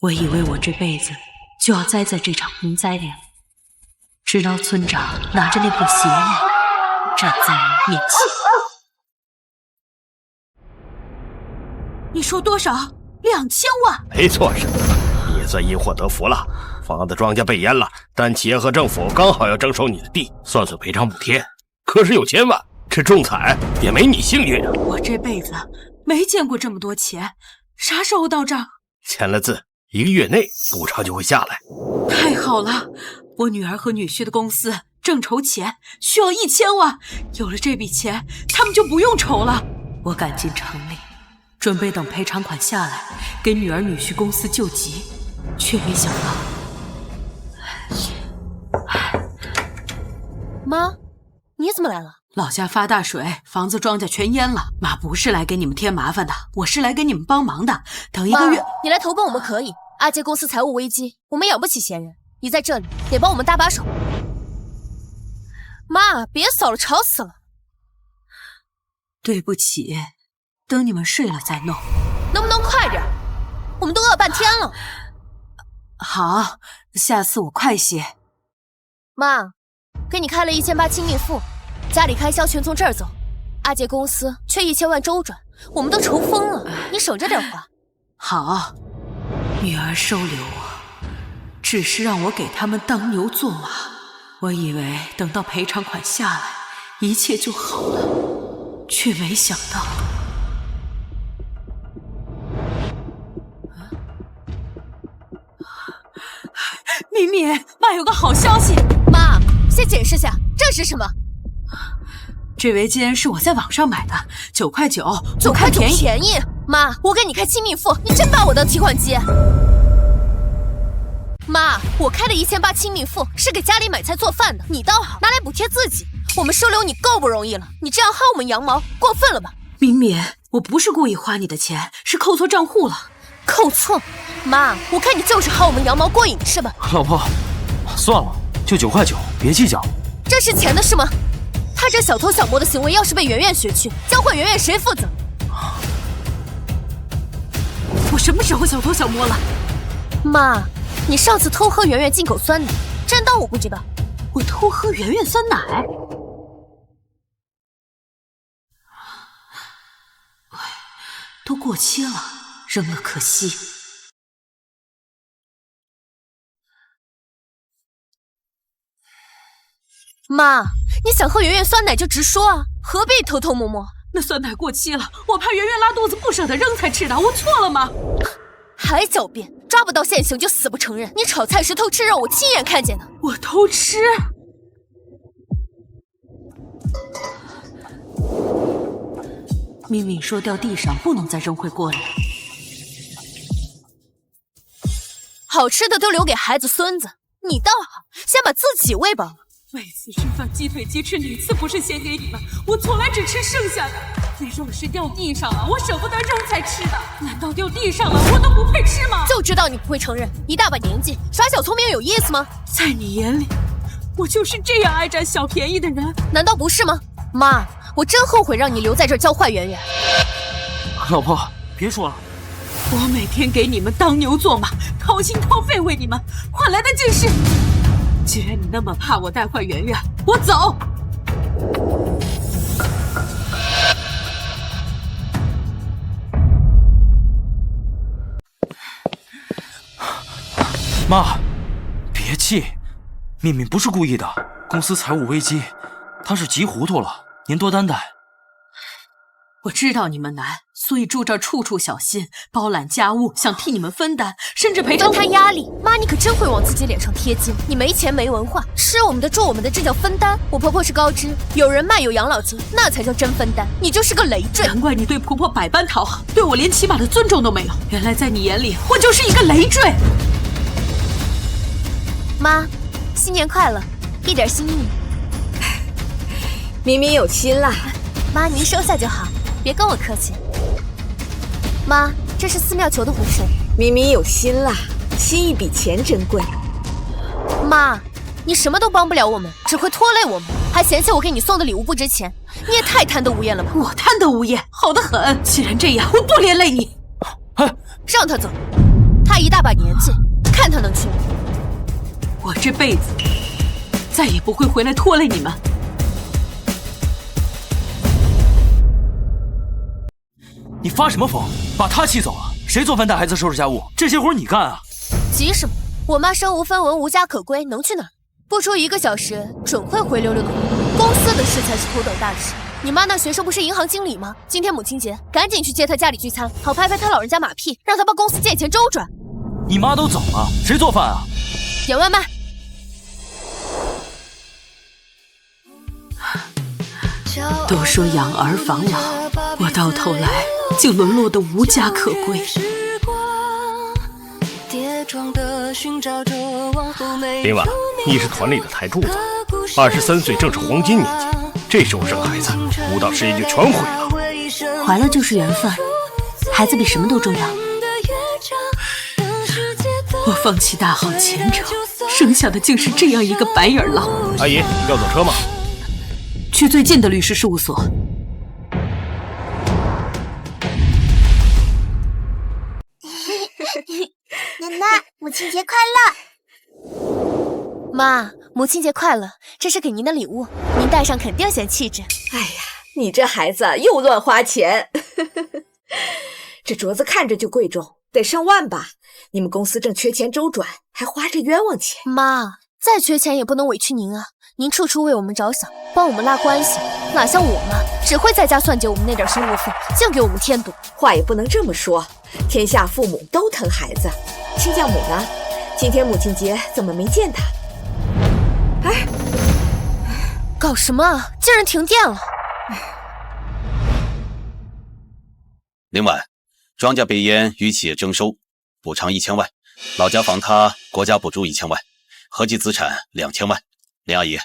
我以为我这辈子就要栽在这场洪灾里了，直到村长拿着那破鞋印站在我面前。你说多少？2000万？没错，婶子，你算因祸得福了。房子、庄稼被淹了，但企业和政府刚好要征收你的地，算算赔偿补贴。可是有千万，这中彩也没你幸运啊！我这辈子没见过这么多钱，啥时候到账？签了字，1个月内补偿就会下来。太好了，我女儿和女婿的公司正筹钱，需要1000万，有了这笔钱，他们就不用愁了。我赶进城里，准备等赔偿款下来，给女儿女婿公司救急，却没想到，妈，你怎么来了？老家发大水，房子庄稼全淹了。妈不是来给你们添麻烦的，我是来给你们帮忙的。等1个月，你来投奔我们可以。阿杰公司财务危机，我们养不起闲人，你在这里得帮我们搭把手。妈，别扫了，吵死了。对不起，等你们睡了再弄。能不能快点？我们都饿半天了。好，下次我快些。妈，给你开了1800亲密付，家里开销全从这儿走。阿杰公司缺1000万周转，我们都愁疯了，你省着点花。好，女儿收留我，只是让我给他们当牛做马。我以为等到赔偿款下来，一切就好了，却没想到。敏敏，妈有个好消息。妈，先解释下，这是什么？这围巾是我在网上买的，9块9，9块便宜。妈，我给你开亲密付，你真把我当提款机？妈，我开的1800亲密付是给家里买菜做饭的，你倒好，拿来补贴自己。我们收留你够不容易了，你这样薅我们羊毛，过分了吧？敏敏，我不是故意花你的钱，是扣错账户了。扣错？妈，我看你就是薅我们羊毛过瘾是吧？老婆，算了，就9块9，别计较。这是钱的事吗？他这小偷小摸的行为要是被圆圆学去，将坏圆圆谁负责？我什么时候小偷小摸了？妈，你上次偷喝圆圆进口酸奶，真当我不知道？我偷喝圆圆酸奶？都过期了，扔了可惜。妈，你想喝圆圆酸奶就直说啊，何必偷偷摸摸？那酸奶过期了，我怕圆圆拉肚子不舍得扔才吃的，我错了吗？还狡辩，抓不到现行就死不承认。你炒菜时偷吃肉，我亲眼看见的。我偷吃？明明说掉地上不能再扔回锅里。好吃的都留给孩子孙子，你倒好，先把自己喂饱了。每次吃饭鸡腿鸡翅哪次不是先给你们？我从来只吃剩下的。那肉是掉地上了，我舍不得扔才吃的。难道掉地上了我都不配吃吗？就知道你不会承认，一大把年纪耍小聪明有意思吗？在你眼里，我就是这样爱占小便宜的人？难道不是吗？妈，我真后悔让你留在这儿教坏圆圆。老婆，别说了。我每天给你们当牛做马，掏心掏肺为你们，换来的竟是……既然你那么怕我带坏圆圆，我走。妈，别气，敏敏不是故意的，公司财务危机，她是急糊涂了，您多担待。我知道你们难，所以住这儿处处小心，包揽家务，想替你们分担，甚至赔偿。分摊压力，妈，你可真会往自己脸上贴金。你没钱没文化，吃我们的住我们的，这叫分担。我婆婆是高知，有人脉有养老金，那才叫真分担。你就是个累赘。难怪你对婆婆百般讨好，对我连起码的尊重都没有。原来在你眼里，我就是一个累赘。妈，新年快乐，一点心意。明明有心啦，妈您收下就好。别跟我客气，妈，这是寺庙求的湖水。明明有心啦，心意比钱珍贵。妈，你什么都帮不了我们，只会拖累我们，还嫌弃我给你送的礼物不值钱，你也太贪得无厌了吧？我贪得无厌，好得很。既然这样，我不连累你。让他走，他一大把年纪，看他能去哪。我这辈子再也不会回来拖累你们。你发什么疯？把他气走了，谁做饭带孩子收拾家务？这些活你干啊？急什么？我妈身无分文，无家可归，能去哪儿？不出1个小时，准会灰溜溜的回来。公司的事才是头等大事。你妈那学生不是银行经理吗？今天母亲节，赶紧去接她家里聚餐，好拍拍她老人家马屁，让她帮公司借钱周转。你妈都走了，谁做饭啊？点外卖。都说养儿防老，我到头来竟沦落得无家可归。林婉，你是团里的台柱子，23岁正是黄金年纪，这时候生孩子，5到10年就全毁了。怀了就是缘分，孩子比什么都重要。我放弃大好前程，生下的竟是这样一个白眼狼。阿姨，要坐车吗？去最近的律师事务所。奶奶，母亲节快乐！妈，母亲节快乐！这是给您的礼物，您戴上肯定显气质。哎呀，你这孩子又乱花钱。这镯子看着就贵重，得上万吧？你们公司正缺钱周转，还花这冤枉钱。妈，再缺钱也不能委屈您啊！您处处为我们着想，帮我们拉关系，哪像我妈，只会在家算计我们那点生活费，净给我们添堵。话也不能这么说，天下父母都疼孩子。亲家母呢？今天母亲节怎么没见她？哎，搞什么啊？竟然停电了！另外，庄家被淹与企业征收，补偿1000万，老家房塌，国家补助1000万，合计资产2000万。林阿姨，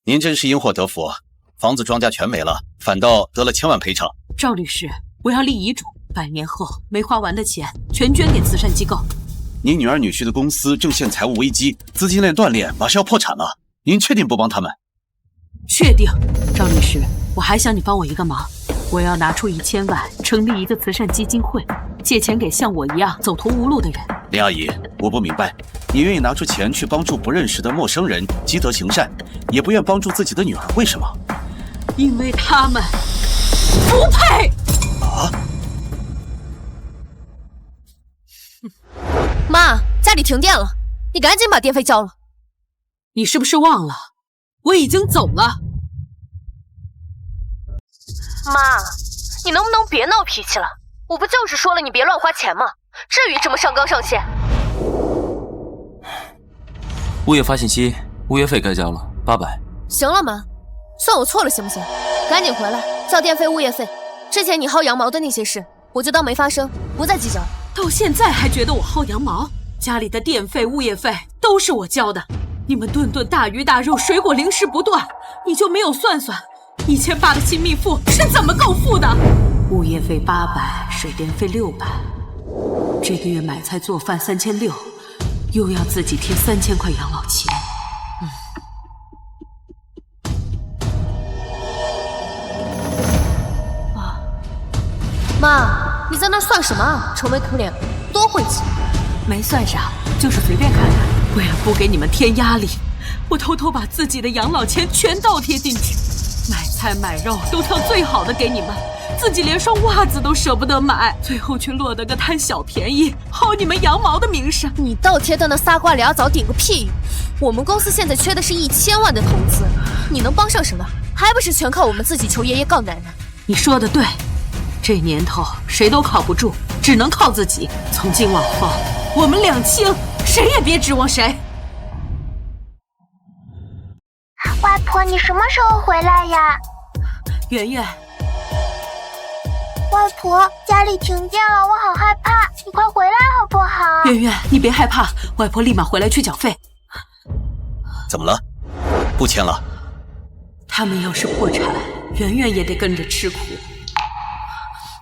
您真是因祸得福，房子庄稼全没了，反倒得了1000万赔偿。赵律师，我要立遗嘱，100年后没花完的钱全捐给慈善机构。您女儿女婿的公司正陷财务危机，资金链断裂，马上要破产了。您确定不帮他们？确定。赵律师，我还想你帮我一个忙，我要拿出1000万，成立一个慈善基金会，借钱给像我一样走投无路的人。林阿姨，我不明白，你愿意拿出钱去帮助不认识的陌生人积德行善，也不愿帮助自己的女儿，为什么？因为他们不配。啊！妈，家里停电了，你赶紧把电费交了。你是不是忘了，我已经走了？妈，你能不能别闹脾气了？我不就是说了你别乱花钱吗？至于这么上纲上线？物业发信息，物业费该交了800。行了，妈，算我错了行不行？赶紧回来交电费、物业费。之前你薅羊毛的那些事，我就当没发生，不再计较。到现在还觉得我薅羊毛？家里的电费、物业费都是我交的，你们顿顿大鱼大肉、水果零食不断，你就没有算算1800的亲密付是怎么够付的？物业费800，水电费600，这个月买菜做饭3600，又要自己贴3000块养老钱。妈，你在那算什么啊？愁眉苦脸，多晦气。没算啥，就是随便看看。为了不给你们添压力，我偷偷把自己的养老钱全倒贴进去，买菜买肉都挑最好的给你们，自己连双袜子都舍不得买，最后却落得个贪小便宜、薅你们羊毛的名声。你倒贴的那仨瓜俩枣顶个屁用！我们公司现在缺的是1000万的投资，你能帮上什么？还不是全靠我们自己求爷爷告奶奶。你说的对，这年头谁都靠不住，只能靠自己。从今往后，我们两清，谁也别指望谁。外婆，你什么时候回来呀？圆圆，外婆，家里停电了，我好害怕，你快回来好不好？圆圆，你别害怕，外婆立马回来去缴费。怎么了？不签了？他们要是破产，圆圆也得跟着吃苦。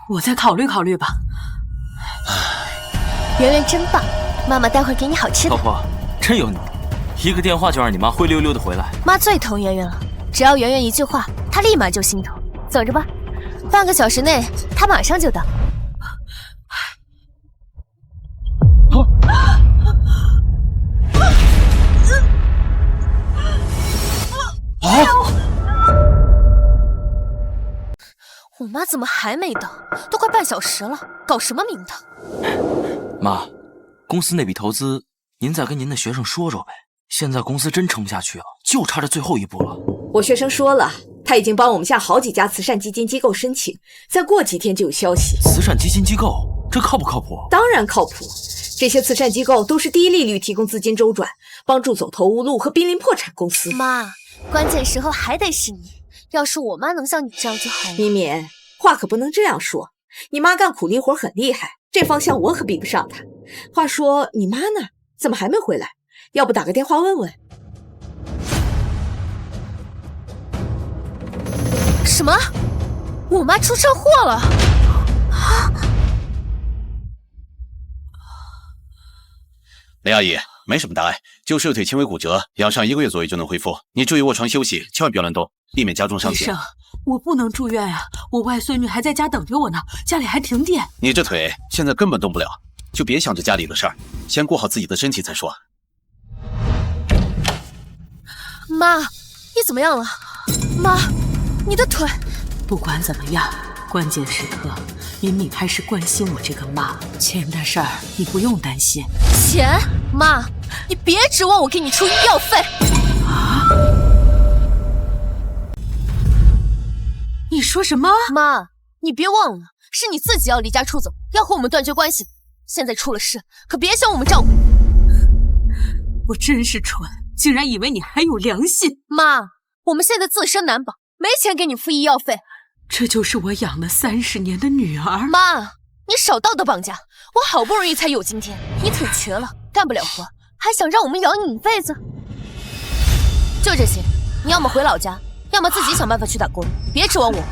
我再考虑考虑吧。圆圆真棒，妈妈待会儿给你好吃的。老婆，真有你，一个电话就让你妈灰溜溜的回来。妈最疼圆圆了，只要圆圆一句话，她立马就心疼。走着吧，半个小时内她马上就到。哦怎么还没到？都快半小时了，搞什么名堂？妈，公司那笔投资，您再跟您的学生说说呗。现在公司真撑不下去了，就差这最后一步了。我学生说了，他已经帮我们向好几家慈善基金机构申请，再过几天就有消息。慈善基金机构，这靠不靠谱？当然靠谱，这些慈善机构都是低利率提供资金周转，帮助走投无路和濒临破产公司。妈，关键时候还得是你。要是我妈能像你这样就好了。敏敏，话可不能这样说。你妈干苦力活很厉害，这方向我可比不上她。话说你妈呢？怎么还没回来？要不打个电话问问？什么？我妈出车祸了？雷阿姨，没什么大碍，就射腿轻微骨折，养上1个月左右就能恢复。你注意卧床休息，千万不要乱动，避免加重伤情。医生，我不能住院啊，我外孙女还在家等着我呢，家里还停电。你这腿现在根本动不了，就别想着家里的事儿，先顾好自己的身体再说。妈，你怎么样了？妈，你的腿……不管怎么样，关键时刻，敏敏还是关心我这个妈。钱的事儿你不用担心。钱？妈，你别指望我给你出医药费。你说什么？妈，你别忘了，是你自己要离家出走，要和我们断绝关系。现在出了事，可别想我们照顾。我真是蠢，竟然以为你还有良心。妈，我们现在自身难保，没钱给你付医药费。这就是我养了30年的女儿。妈，你少道德绑架，我好不容易才有今天，你腿瘸了，干不了活，还想让我们养你一辈子？就这些，你要么回老家，要么自己想办法去打工，别指望我。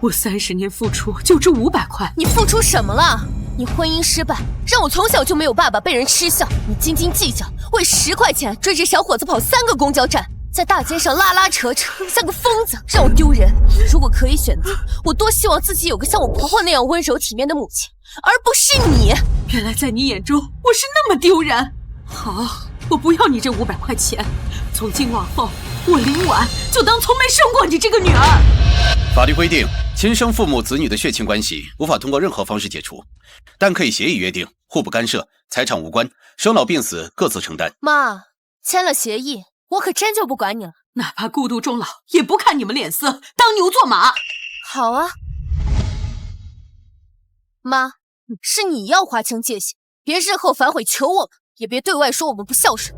我30年付出就值500块。你付出什么了？你婚姻失败，让我从小就没有爸爸，被人嗤笑。你斤斤计较，为10块钱追着小伙子跑3个公交站，在大街上拉扯，像个疯子，让我丢人。如果可以选择，我多希望自己有个像我婆婆那样温柔体面的母亲，而不是你。原来在你眼中我是那么丢人。好，我不要你这500块钱，从今往后，我林婉就当从没生过你这个女儿。法律规定，亲生父母子女的血亲关系无法通过任何方式解除，但可以协议约定，互不干涉，财产无关，生老病死各自承担。妈，签了协议，我可真就不管你了。哪怕孤独终老，也不看你们脸色，当牛做马。好啊，妈，是你要划清界限，别日后反悔求我们，也别对外说我们不孝顺。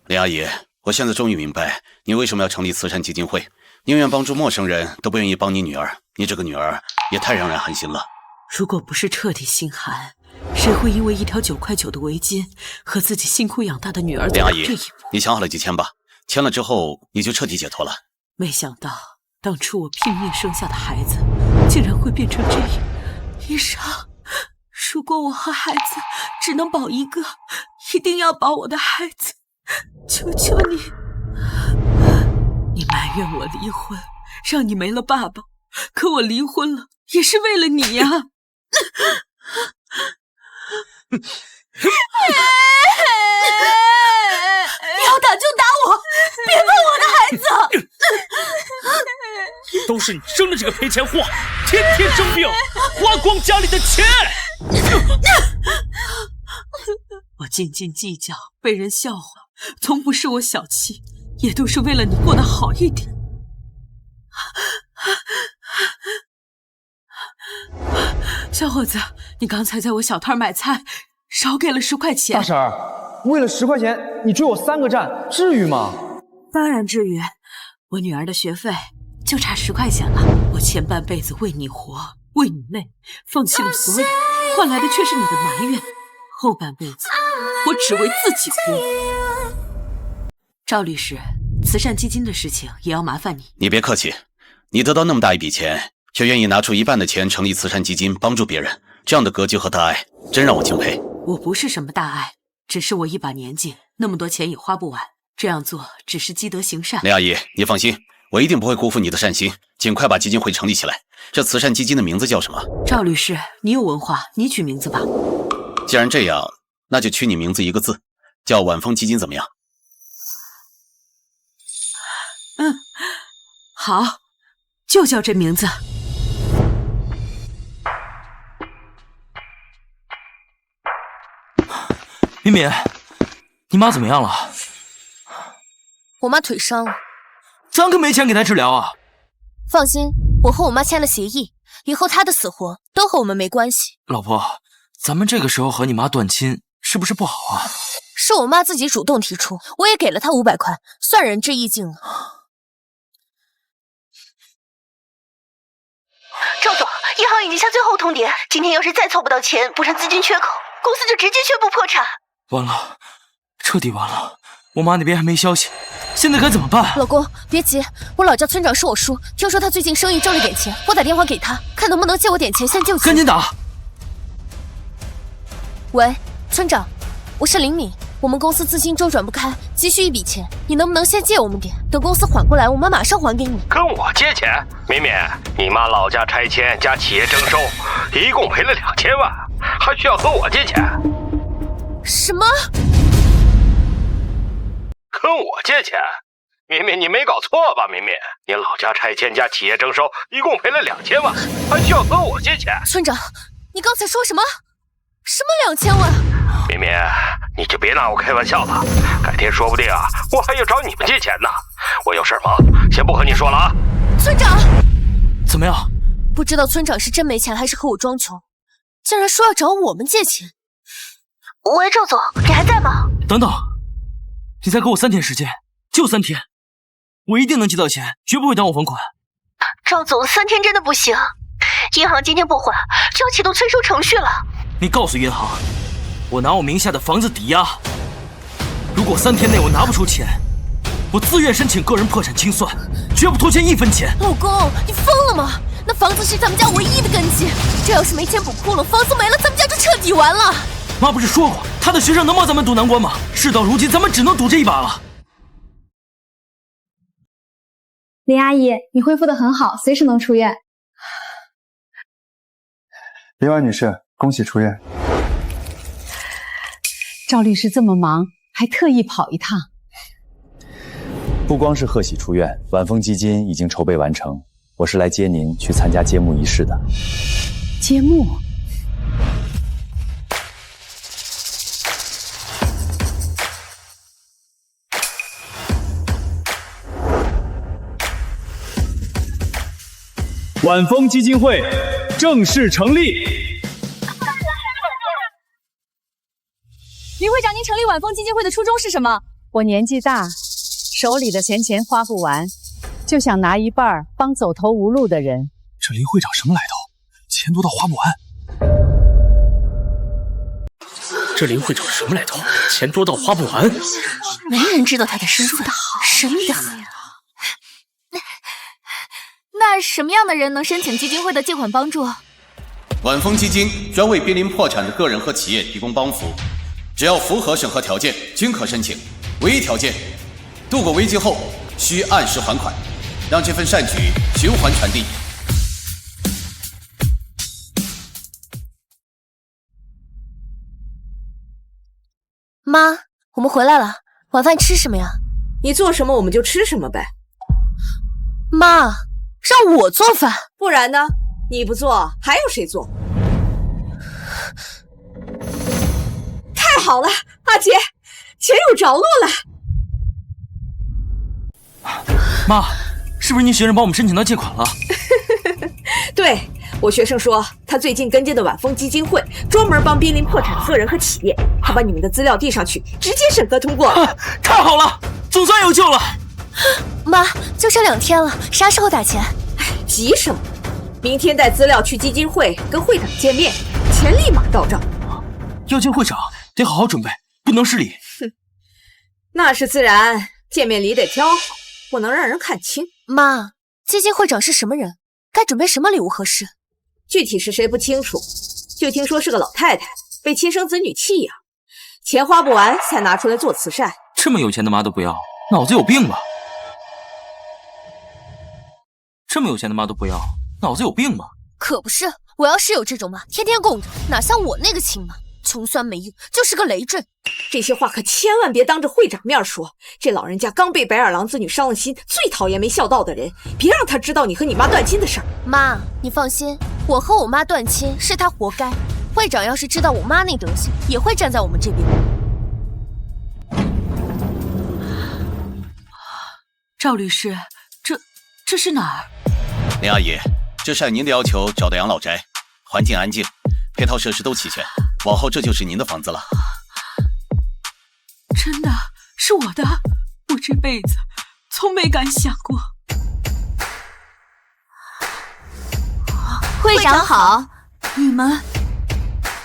林阿姨，我现在终于明白你为什么要成立慈善基金会，宁愿帮助陌生人，都不愿意帮你女儿。你这个女儿也太让人寒心了。如果不是彻底心寒，谁会因为一条9块9的围巾和自己辛苦养大的女儿走到这一步？你想好了就签吧，签了之后你就彻底解脱了。没想到当初我拼命生下的孩子，竟然会变成这样。医生，如果我和孩子只能保一个，一定要保我的孩子，求求你！你埋怨我离婚，让你没了爸爸，可我离婚了也是为了你呀！要打就打我，别碰我的孩子！都是你生的这个赔钱货，天天生病，花光家里的钱。我斤斤计较，被人笑话，从不是我小气，也都是为了你过得好一点。小伙子，你刚才在我小摊买菜，少给了10块钱。大婶儿，为了10块钱，你追我3个站，至于吗？当然至于，我女儿的学费就差10块钱了。我前半辈子为你活，为你累，放弃了所有，换来的却是你的埋怨。后半辈子，我只为自己活。赵律师，慈善基金的事情也要麻烦你。你别客气，你得到那么大一笔钱，却愿意拿出1半的钱成立慈善基金帮助别人，这样的格局和大爱，真让我敬佩。我不是什么大爱，只是我一把年纪，那么多钱也花不完。这样做只是积德行善。林阿姨，你放心，我一定不会辜负你的善心，尽快把基金会成立起来。这慈善基金的名字叫什么？赵律师，你有文化，你取名字吧。既然这样，那就取你名字1个字，叫晚风基金怎么样？好，就叫这名字。敏敏，你妈怎么样了？我妈腿伤了，咱可没钱给她治疗啊。放心，我和我妈签了协议，以后她的死活都和我们没关系。老婆，咱们这个时候和你妈断亲，是不是不好啊？是我妈自己主动提出，我也给了她500块，算仁至义尽了。赵总，银行已经下最后通牒，今天要是再凑不到钱补上资金缺口，公司就直接宣布破产。完了，彻底完了！我妈那边还没消息，现在该怎么办？老公，别急，我老家村长是我叔，听说他最近生意挣了点钱，我打电话给他，看能不能借我点钱先救急。赶紧打！喂，村长，我是林敏，我们公司资金周转不开，急需一笔钱，你能不能先借我们点？等公司缓过来，我们马上还给你。跟我借钱？敏敏，你妈老家拆迁加企业征收，一共赔了2000万，还需要和我借钱？什么？跟我借钱？敏敏，你没搞错吧？敏敏，你老家拆迁加企业征收，一共赔了2000万，还需要和我借钱？村长，你刚才说什么？什么2000万？敏敏，你就别拿我开玩笑了，改天说不定啊，我还要找你们借钱呢。我有事忙，先不和你说了啊。村长，怎么样？不知道村长是真没钱还是和我装穷，竟然说要找我们借钱。喂，赵总，你还在吗？等等，你再给我3天时间，就3天，我一定能借到钱，绝不会耽误还款。赵总，3天真的不行，银行今天不还就要启动催收程序了。你告诉银行，我拿我名下的房子抵押，如果3天内我拿不出钱，我自愿申请个人破产清算，绝不拖欠1分钱。老公，你疯了吗？那房子是咱们家唯一的根基，这要是没钱补窟窿，房子没了，咱们家就彻底完了。妈不是说过，她的学生能帮咱们渡难关吗？事到如今，咱们只能赌这一把了。林阿姨，你恢复得很好，随时能出院。林婉女士，恭喜出院。赵律师这么忙，还特意跑一趟。不光是贺喜出院，晚风基金已经筹备完成，我是来接您去参加揭幕仪式的。揭幕？晚风基金会正式成立。林会长，您成立晚风基金会的初衷是什么？我年纪大，手里的闲钱花不完，就想拿一半帮走投无路的人。这林会长什么来头？钱多到花不完。这林会长什么来头？钱多到花不完。没人知道他的身份，神秘的很。那什么样的人能申请基金会的借款帮助？晚风基金专为濒临破产的个人和企业提供帮扶，只要符合审核条件均可申请。唯一条件，度过危机后需按时还款，让这份善举循环传递。妈，我们回来了，晚饭吃什么呀？你做什么我们就吃什么呗。妈，让我做饭，不然呢？你不做，还有谁做？太好了，阿杰，钱有着落了。妈，是不是你学生帮我们申请到借款了？对，我学生说，他最近跟进的晚风基金会专门帮濒临破产的个人和企业，他把你们的资料递上去，直接审核通过了。太好了，总算有救了。妈，就剩2天了，啥时候打钱？急什么？明天带资料去基金会跟会长见面，钱立马到账。要见会长得好好准备，不能失礼。哼，那是自然，见面礼得挑好，不能让人看清。妈，基金会长是什么人？该准备什么礼物合适？具体是谁不清楚，就听说是个老太太，被亲生子女弃养，钱花不完才拿出来做慈善。这么有钱的妈都不要，脑子有病吧？这么有钱的妈都不要，脑子有病吧？可不是，我要是有这种妈，天天供着，哪像我那个亲妈。穷酸没用，就是个累赘。这些话可千万别当着会长面说。这老人家刚被白眼狼子女伤了心，最讨厌没孝道的人。别让他知道你和你妈断亲的事儿。妈，你放心，我和我妈断亲是她活该。会长要是知道我妈那德行，也会站在我们这边。赵律师，这是哪儿？林阿姨，这是按您的要求找的养老宅，环境安静，配套设施都齐全，往后这就是您的房子了。真的是我的，我这辈子从没敢想过。会长好，你们，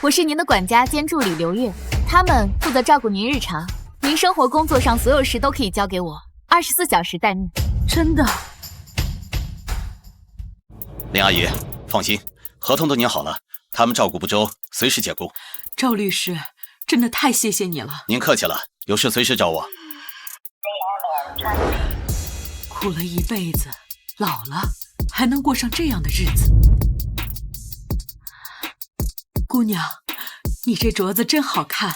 我是您的管家兼助理刘月，他们负责照顾您日常，您生活工作上所有事都可以交给我，24小时待命。真的？林阿姨，放心，合同都拟好了，他们照顾不周，随时解雇。赵律师，真的太谢谢你了。您客气了，有事随时找我。苦了一辈子，老了还能过上这样的日子。姑娘，你这镯子真好看，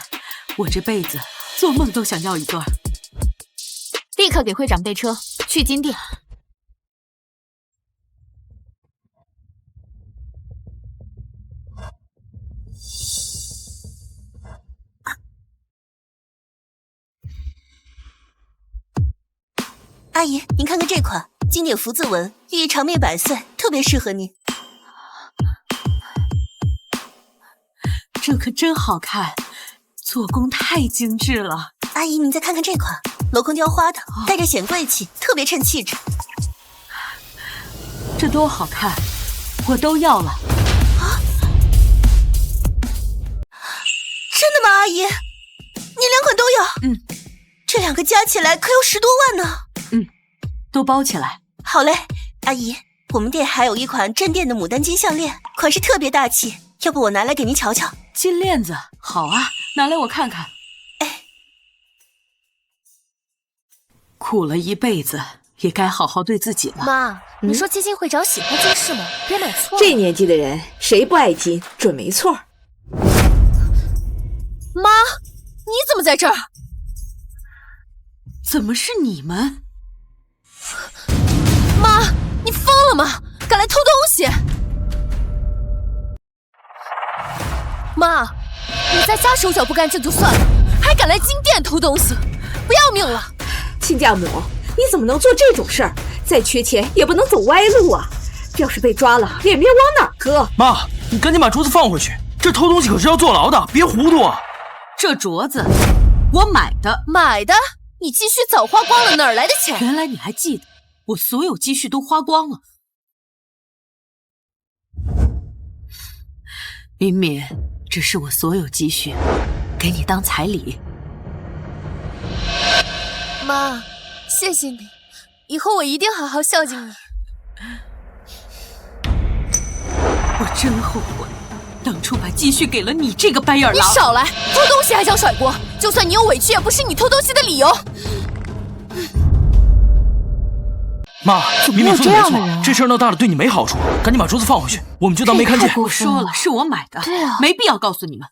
我这辈子做梦都想要一对。立刻给会长备车，去金店。阿姨，您看看这款经典福字纹，寓意长命百岁，特别适合您。这可真好看，做工太精致了。阿姨，您再看看这款镂空雕花的，带着显贵气，特别衬气质。这都好看，我都要了。真的吗，阿姨？您2款都要？这2个加起来可有10多万呢。都包起来。好嘞，阿姨，我们店还有一款镇店的牡丹金项链，款式特别大气，要不我拿来给您瞧瞧？金链子，好啊，拿来我看看。苦了一辈子，也该好好对自己了。妈，你说基金会长喜欢金饰吗？别买错了。这年纪的人谁不爱金，准没错。妈，你怎么在这儿？怎么是你们？妈，你疯了吗？敢来偷东西！妈，你在家手脚不干净就算了，还敢来金店偷东西，不要命了！亲家母，你怎么能做这种事儿？再缺钱也不能走歪路啊！要是被抓了，脸面往哪搁？妈，你赶紧把镯子放回去，这偷东西可是要坐牢的，别糊涂啊！这镯子我买的。买的？你积蓄早花光了，哪儿来的钱？原来你还记得，我所有积蓄都花光了。敏敏，这是我所有积蓄，给你当彩礼。妈，谢谢你，以后我一定好好孝敬你。我真后悔，当初把积蓄给了你这个白眼狼。你少来，偷东西还想甩锅？就算你有委屈，也不是你偷东西的理由。妈，敏敏说的没错，这事儿闹大了对你没好处，赶紧把镯子放回去，我们就当没看见。我说了，是我买的，对啊，没必要告诉你们。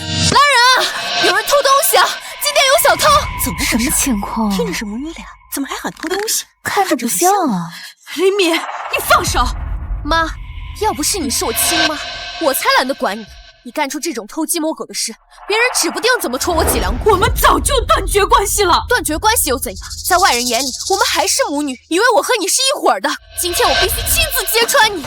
来人啊！有人偷东西啊！今天有小偷！怎么什么情况？听着是母女俩，怎么还喊偷东西？看着不像啊！林敏，你放手！妈，要不是你是我亲妈，我才懒得管你。你干出这种偷鸡摸狗的事，别人指不定怎么戳我脊梁骨。我们早就断绝关系了。断绝关系又怎样？在外人眼里，我们还是母女，以为我和你是一伙儿的。今天我必须亲自揭穿你！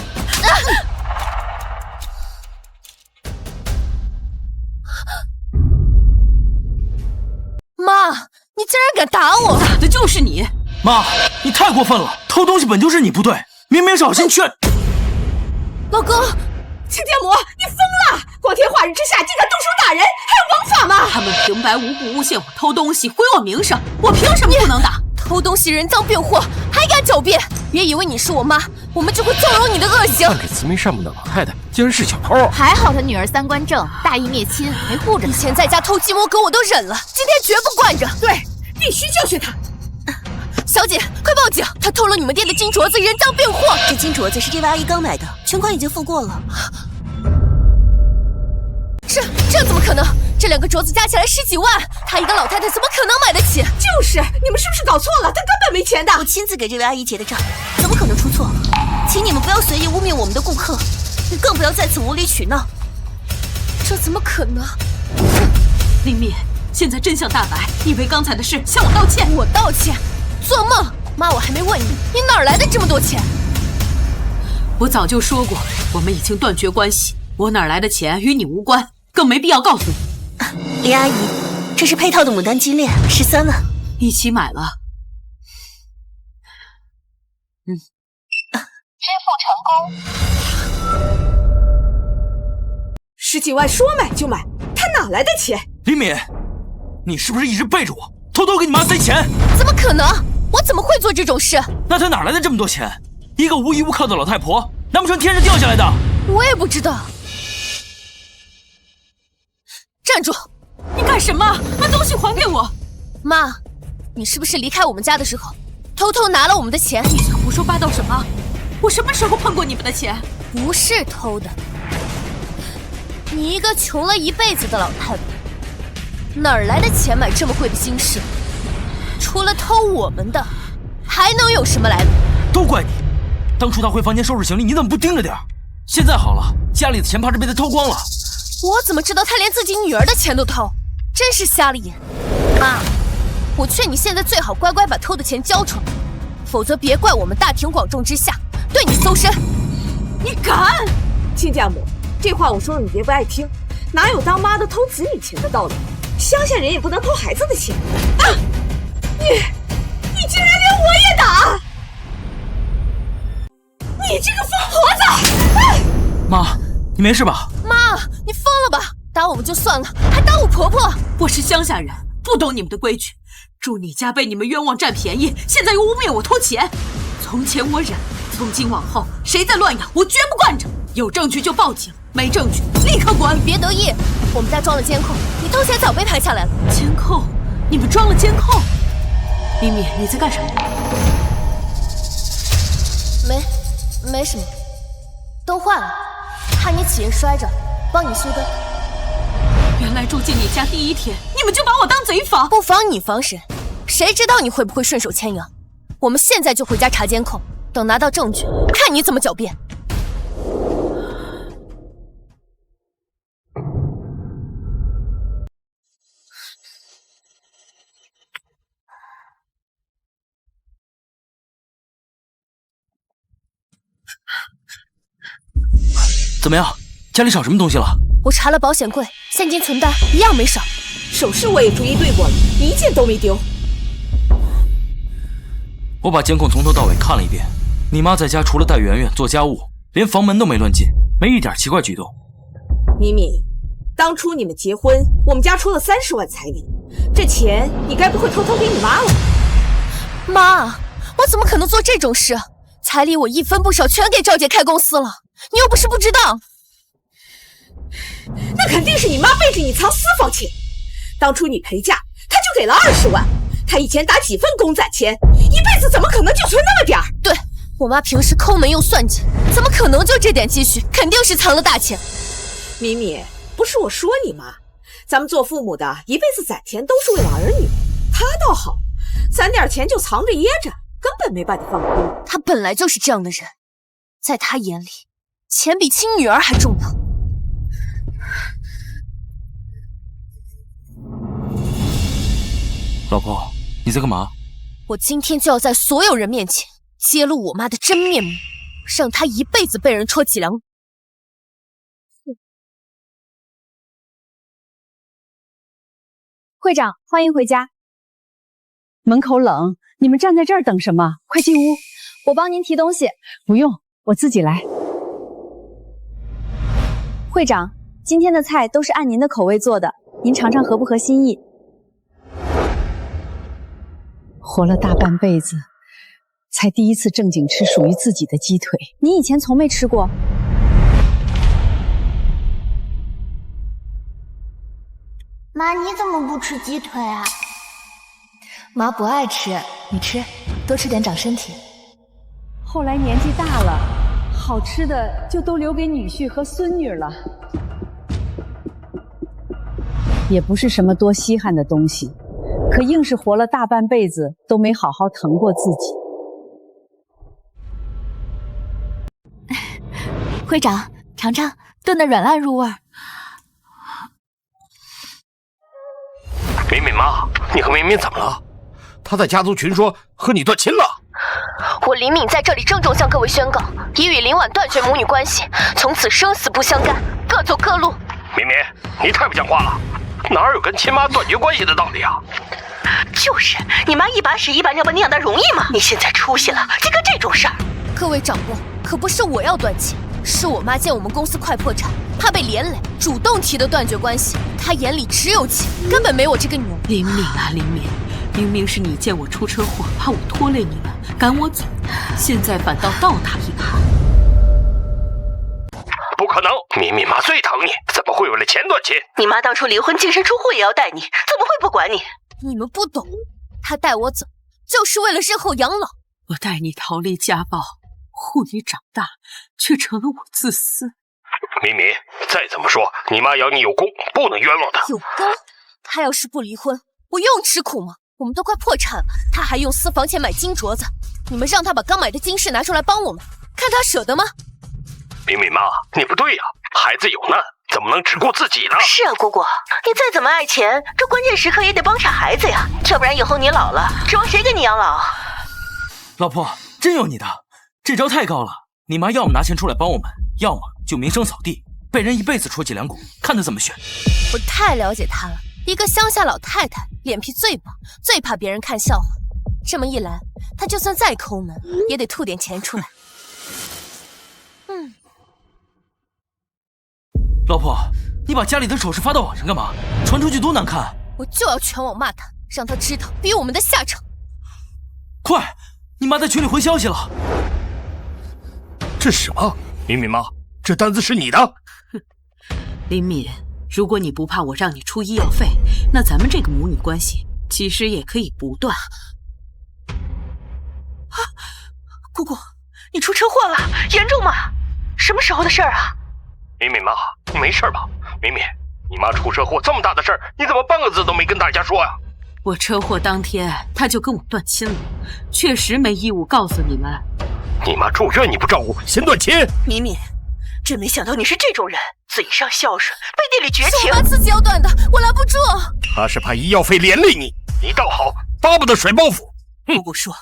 妈，你竟然敢打我！打的就是你！妈，你太过分了！偷东西本就是你不对，明明小心劝。老公。亲家母，你疯了！光天化日之下竟敢动手打人，还有王法吗？他们平白无故诬陷我偷东西，毁我名声，我凭什么不能打？偷东西人赃并获，还敢狡辩！别以为你是我妈，我们就会纵容你的恶行。看这慈眉善目的老太太，竟然是小偷！还好她女儿3观正，大义灭亲，没护着她。以前在家偷鸡摸狗我都忍了，今天绝不惯着。对，必须教训他。小姐，快报警！他偷了你们店的金镯子，人赃并获。这金镯子是这位阿姨刚买的，全款已经付过了。这这怎么可能？这2个镯子加起来10几万，她一个老太太怎么可能买得起？就是，你们是不是搞错了？她根本没钱的。我亲自给这位阿姨结的账，怎么可能出错？请你们不要随意污蔑我们的顾客，更不要在此无理取闹。这怎么可能？林敏，现在真相大白，你为刚才的事向我道歉。我道歉？做梦！妈，我还没问你，你哪儿来的这么多钱？我早就说过，我们已经断绝关系。我哪儿来的钱与你无关，更没必要告诉你。林阿姨，这是配套的牡丹金链，13万，一起买了。支付成功。10几万说买就买，他哪来的钱？林敏，你是不是一直背着我，偷偷给你妈塞钱？怎么可能？我怎么会做这种事？那她哪来的这么多钱？一个无依无靠的老太婆，难不成天上掉下来的？我也不知道。站住！你干什么？把东西还给我！妈，你是不是离开我们家的时候，偷偷拿了我们的钱？你在胡说八道什么？我什么时候碰过你们的钱？不是偷的。你一个穷了一辈子的老太婆，哪儿来的钱买这么贵的金饰？除了偷我们的，还能有什么来路？都怪你！当初他回房间收拾行李，你怎么不盯着点？现在好了，家里的钱怕是被他偷光了。我怎么知道他连自己女儿的钱都偷？真是瞎了眼！妈，我劝你现在最好乖乖把偷的钱交出来，否则别怪我们大庭广众之下对你搜身。你敢！亲家母，这话我说了你别不爱听，哪有当妈的偷子女钱的道理？乡下人也不能偷孩子的钱啊！你竟然连我也打！你这个疯婆子！妈，你没事吧？妈，你疯了吧？打我们就算了，还打我婆婆！我是乡下人，不懂你们的规矩。住你家被你们冤枉占便宜，现在又污蔑我偷钱。从前我忍，从今往后谁再乱咬，我绝不惯着。有证据就报警，没证据立刻滚！你别得意，我们家装了监控，你偷钱早被拍下来了。监控？你们装了监控？李敏，你在干什么？没什么，灯坏了，怕你起夜摔着，帮你修灯。原来住进你家第1天，你们就把我当贼防。不防你防谁？谁知道你会不会顺手牵羊？我们现在就回家查监控，等拿到证据，看你怎么狡辩。怎么样？家里少什么东西了？我查了保险柜，现金存单一样没少。首饰我也逐一对过了，一件都没丢。我把监控从头到尾看了一遍，你妈在家除了带圆圆做家务，连房门都没乱进，没一点奇怪举动。敏敏，当初你们结婚，我们家出了30万彩礼，这钱你该不会偷偷给你妈了？妈，我怎么可能做这种事？彩礼我1分不少全给赵姐开公司了，你又不是不知道。那肯定是你妈背着你藏私房钱。当初你陪嫁，她就给了20万，她以前打几份工攒钱，一辈子怎么可能就存那么点儿？对，我妈平时抠门又算计，怎么可能就这点积蓄？肯定是藏了大钱。敏敏，不是我说你妈，咱们做父母的一辈子攒钱都是为了儿女，她倒好，攒点钱就藏着掖着，根本没把你放空。她本来就是这样的人，在她眼里，钱比亲女儿还重要。老婆，你在干嘛？我今天就要在所有人面前揭露我妈的真面目，让她一辈子被人戳脊梁。会长，欢迎回家。门口冷，你们站在这儿等什么？快进屋，我帮您提东西。不用，我自己来。会长，今天的菜都是按您的口味做的，您尝尝合不合心意。活了大半辈子，才第一次正经吃属于自己的鸡腿。您以前从没吃过。妈，你怎么不吃鸡腿啊？妈不爱吃，你吃，多吃点长身体。后来年纪大了，好吃的就都留给女婿和孙女了。也不是什么多稀罕的东西，可硬是活了大半辈子都没好好疼过自己。会长，尝尝，炖得软烂入味儿。敏敏妈，你和敏敏怎么了？她在家族群说和你断亲了。我林敏在这里郑重向各位宣告，已与林婉断绝母女关系，从此生死不相干，各走各路。敏敏，你太不讲话了，哪有跟亲妈断绝关系的道理啊？就是，你妈一把屎一把尿把你养大容易吗？你现在出息了，竟干这种事儿！各位长辈，可不是我要断亲，是我妈见我们公司快破产，怕被连累，主动提的断绝关系。她眼里只有钱，根本没我这个女儿。林敏啊，林敏，明明是你见我出车祸，怕我拖累你们，赶我走，现在反倒倒打一耙。不可能，敏敏妈最疼你，怎么会为了钱断亲？你妈当初离婚净身出户也要带你，怎么会不管你？你们不懂，她带我走，就是为了日后养老。我带你逃离家暴，护你长大，却成了我自私。敏敏，再怎么说，你妈养你有功，不能冤枉她。有功？她要是不离婚，我用吃苦吗？我们都快破产了，她还用私房钱买金镯子，你们让她把刚买的金饰拿出来帮我们，看她舍得吗？敏敏妈，你不对呀，孩子有难，怎么能只顾自己呢？是啊，姑姑，你再怎么爱钱，这关键时刻也得帮傻孩子呀，要不然以后你老了，指望谁给你养老？老婆，真有你的，这招太高了！你妈要么拿钱出来帮我们，要么就名声扫地，被人一辈子戳脊梁骨，看她怎么选。我太了解她了，一个乡下老太太，脸皮最薄，最怕别人看笑话。这么一来，她就算再抠门，也得吐点钱出来。老婆，你把家里的丑事发到网上干嘛？传出去多难看！我就要全网骂她，让她知道逼我们的下场。快，你妈在群里回消息了。这是什么？敏敏妈，这单子是你的？哼，林敏，如果你不怕我让你出医药费，那咱们这个母女关系其实也可以不断。啊，姑姑，你出车祸了，严重吗？什么时候的事儿啊？敏敏妈，你没事吧？敏敏，你妈出车祸这么大的事儿，你怎么半个字都没跟大家说呀？我车祸当天，她就跟我断亲了，确实没义务告诉你们。你妈住院你不照顾，先断亲？敏敏，真没想到你是这种人，嘴上孝顺，背地里绝情。是我妈自己要断的，我拦不住。她是怕医药费连累你，你倒好，巴不得甩包袱。姑姑说，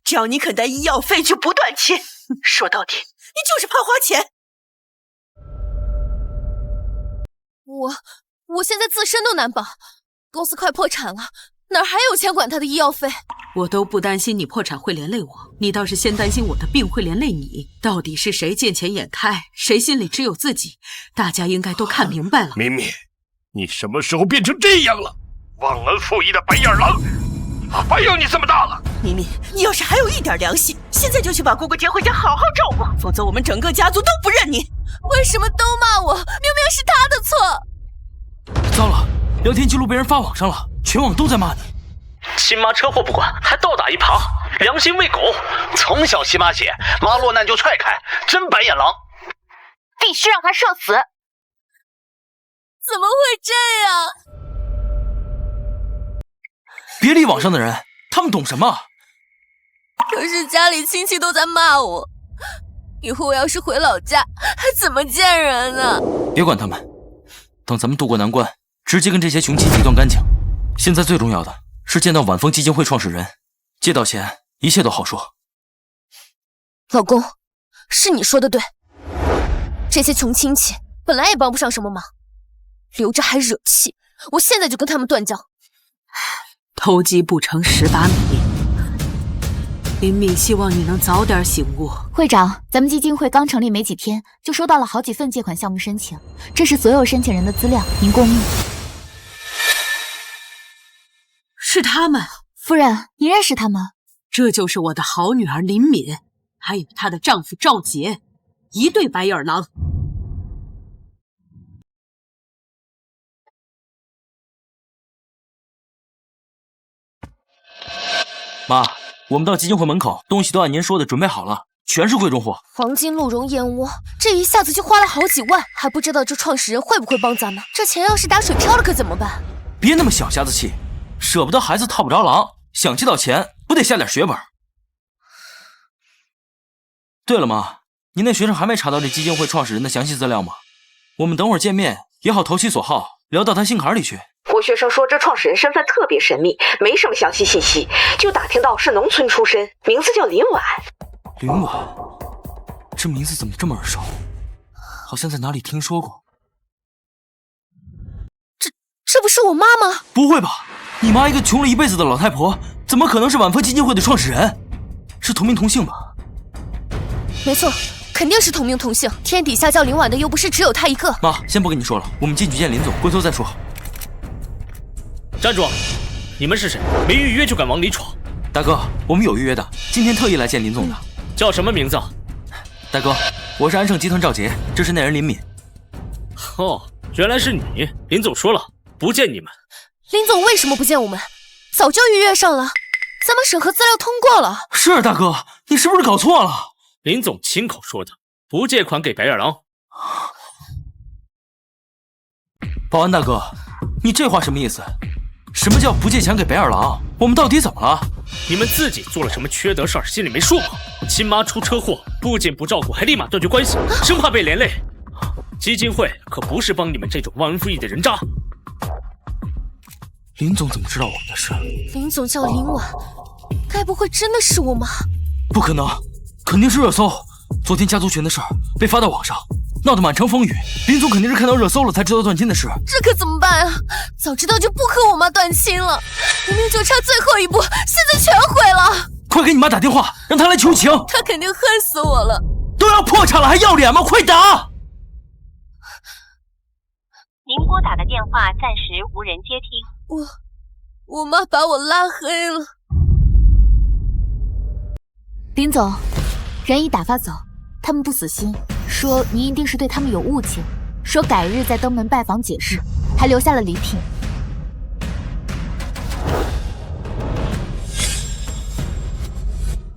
只要你肯带医药费，就不断亲。说到底，你就是怕花钱。我现在自身都难保，公司快破产了，哪还有钱管他的医药费？我都不担心你破产会连累我，你倒是先担心我的病会连累你。到底是谁见钱眼开，谁心里只有自己？大家应该都看明白了。敏敏，你什么时候变成这样了？忘恩负义的白眼狼！白养你这么大了！敏敏，你要是还有一点良心，现在就去把姑姑接回家好好照顾，否则我们整个家族都不认你。为什么都骂我？明明是他的错。糟了，聊天记录被人发网上了，全网都在骂你。亲妈车祸不管，还倒打一耙，良心喂狗。从小吸妈血，妈落难就踹开，真白眼狼！必须让他社死！怎么会这样？别理网上的人，他们懂什么？可是家里亲戚都在骂我，以后我要是回老家，还怎么见人呢？别管他们，等咱们渡过难关，直接跟这些穷亲戚断干净。现在最重要的是见到晚风基金会创始人，借到钱，一切都好说。老公，是你说的对，这些穷亲戚本来也帮不上什么忙，留着还惹气，我现在就跟他们断交。偷鸡不成蚀把米。林敏，希望你能早点醒悟。会长，咱们基金会刚成立没几天，就收到了好几份借款项目申请，这是所有申请人的资料，您过目。是他们。夫人，你认识他吗？这就是我的好女儿林敏，还有她的丈夫赵杰，一对白眼狼。妈，我们到基金会门口，东西都按您说的准备好了，全是贵重货。黄金、鹿茸、燕窝，这一下子就花了好几万，还不知道这创始人会不会帮咱们。这钱要是打水漂了可怎么办？别那么小家子气，舍不得孩子套不着狼，想借到钱不得下点血本。对了妈，您那学生还没查到这基金会创始人的详细资料吗？我们等会儿见面也好投其所好，聊到他心坎里去。我学生说这创始人身份特别神秘，没什么详细信息，就打听到是农村出身，名字叫林婉。林婉，这名字怎么这么耳熟？好像在哪里听说过。这不是我妈吗？不会吧，你妈一个穷了一辈子的老太婆，怎么可能是晚风基金会的创始人？是同名同姓吧？没错，肯定是同名同姓。天底下叫林婉的又不是只有她一个。妈，先不跟你说了，我们进去见林总，回头再说。站住！你们是谁？没预约就敢往里闯？大哥，我们有预约的，今天特意来见林总的。叫什么名字？大哥，我是安盛集团赵杰，这是那人林敏。哦，原来是你。林总说了，不见你们。林总为什么不见我们？早就预约上了，咱们审核资料通过了。是大哥，你是不是搞错了？林总亲口说的，不借款给白眼狼。保安大哥，你这话什么意思？什么叫不借钱给白眼狼？我们到底怎么了？你们自己做了什么缺德事儿，心里没数吗？亲妈出车祸，不仅不照顾，还立马断绝关系，生怕被连累。基金会可不是帮你们这种忘恩负义的人渣。林总怎么知道我们的事？林总叫林婉，该不会真的是我妈？不可能，肯定是热搜。昨天家族群的事儿被发到网上，闹得满城风雨。林总肯定是看到热搜了才知道断亲的事。这可怎么办啊？早知道就不和我妈断亲了，明明就差最后一步，现在全毁了。快给你妈打电话，让她来求情。她肯定恨死我了。都要破产了还要脸吗？快打！您拨打的电话暂时无人接听。我妈把我拉黑了。林总，人已打发走，他们不死心，说您一定是对他们有误解，说改日再登门拜访解释，还留下了礼品。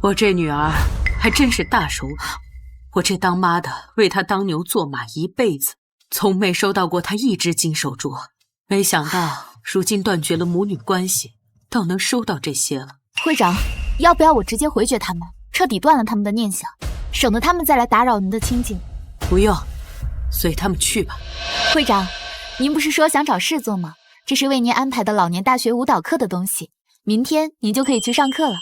我这女儿还真是大手笔，我这当妈的为她当牛做马一辈子，从没收到过她一只金手镯，没想到如今断绝了母女关系，倒能收到这些了。会长，要不要我直接回绝他们，彻底断了他们的念想，省得他们再来打扰您的清静？不用，随他们去吧。会长，您不是说想找事做吗？这是为您安排的老年大学舞蹈课的东西，明天您就可以去上课了。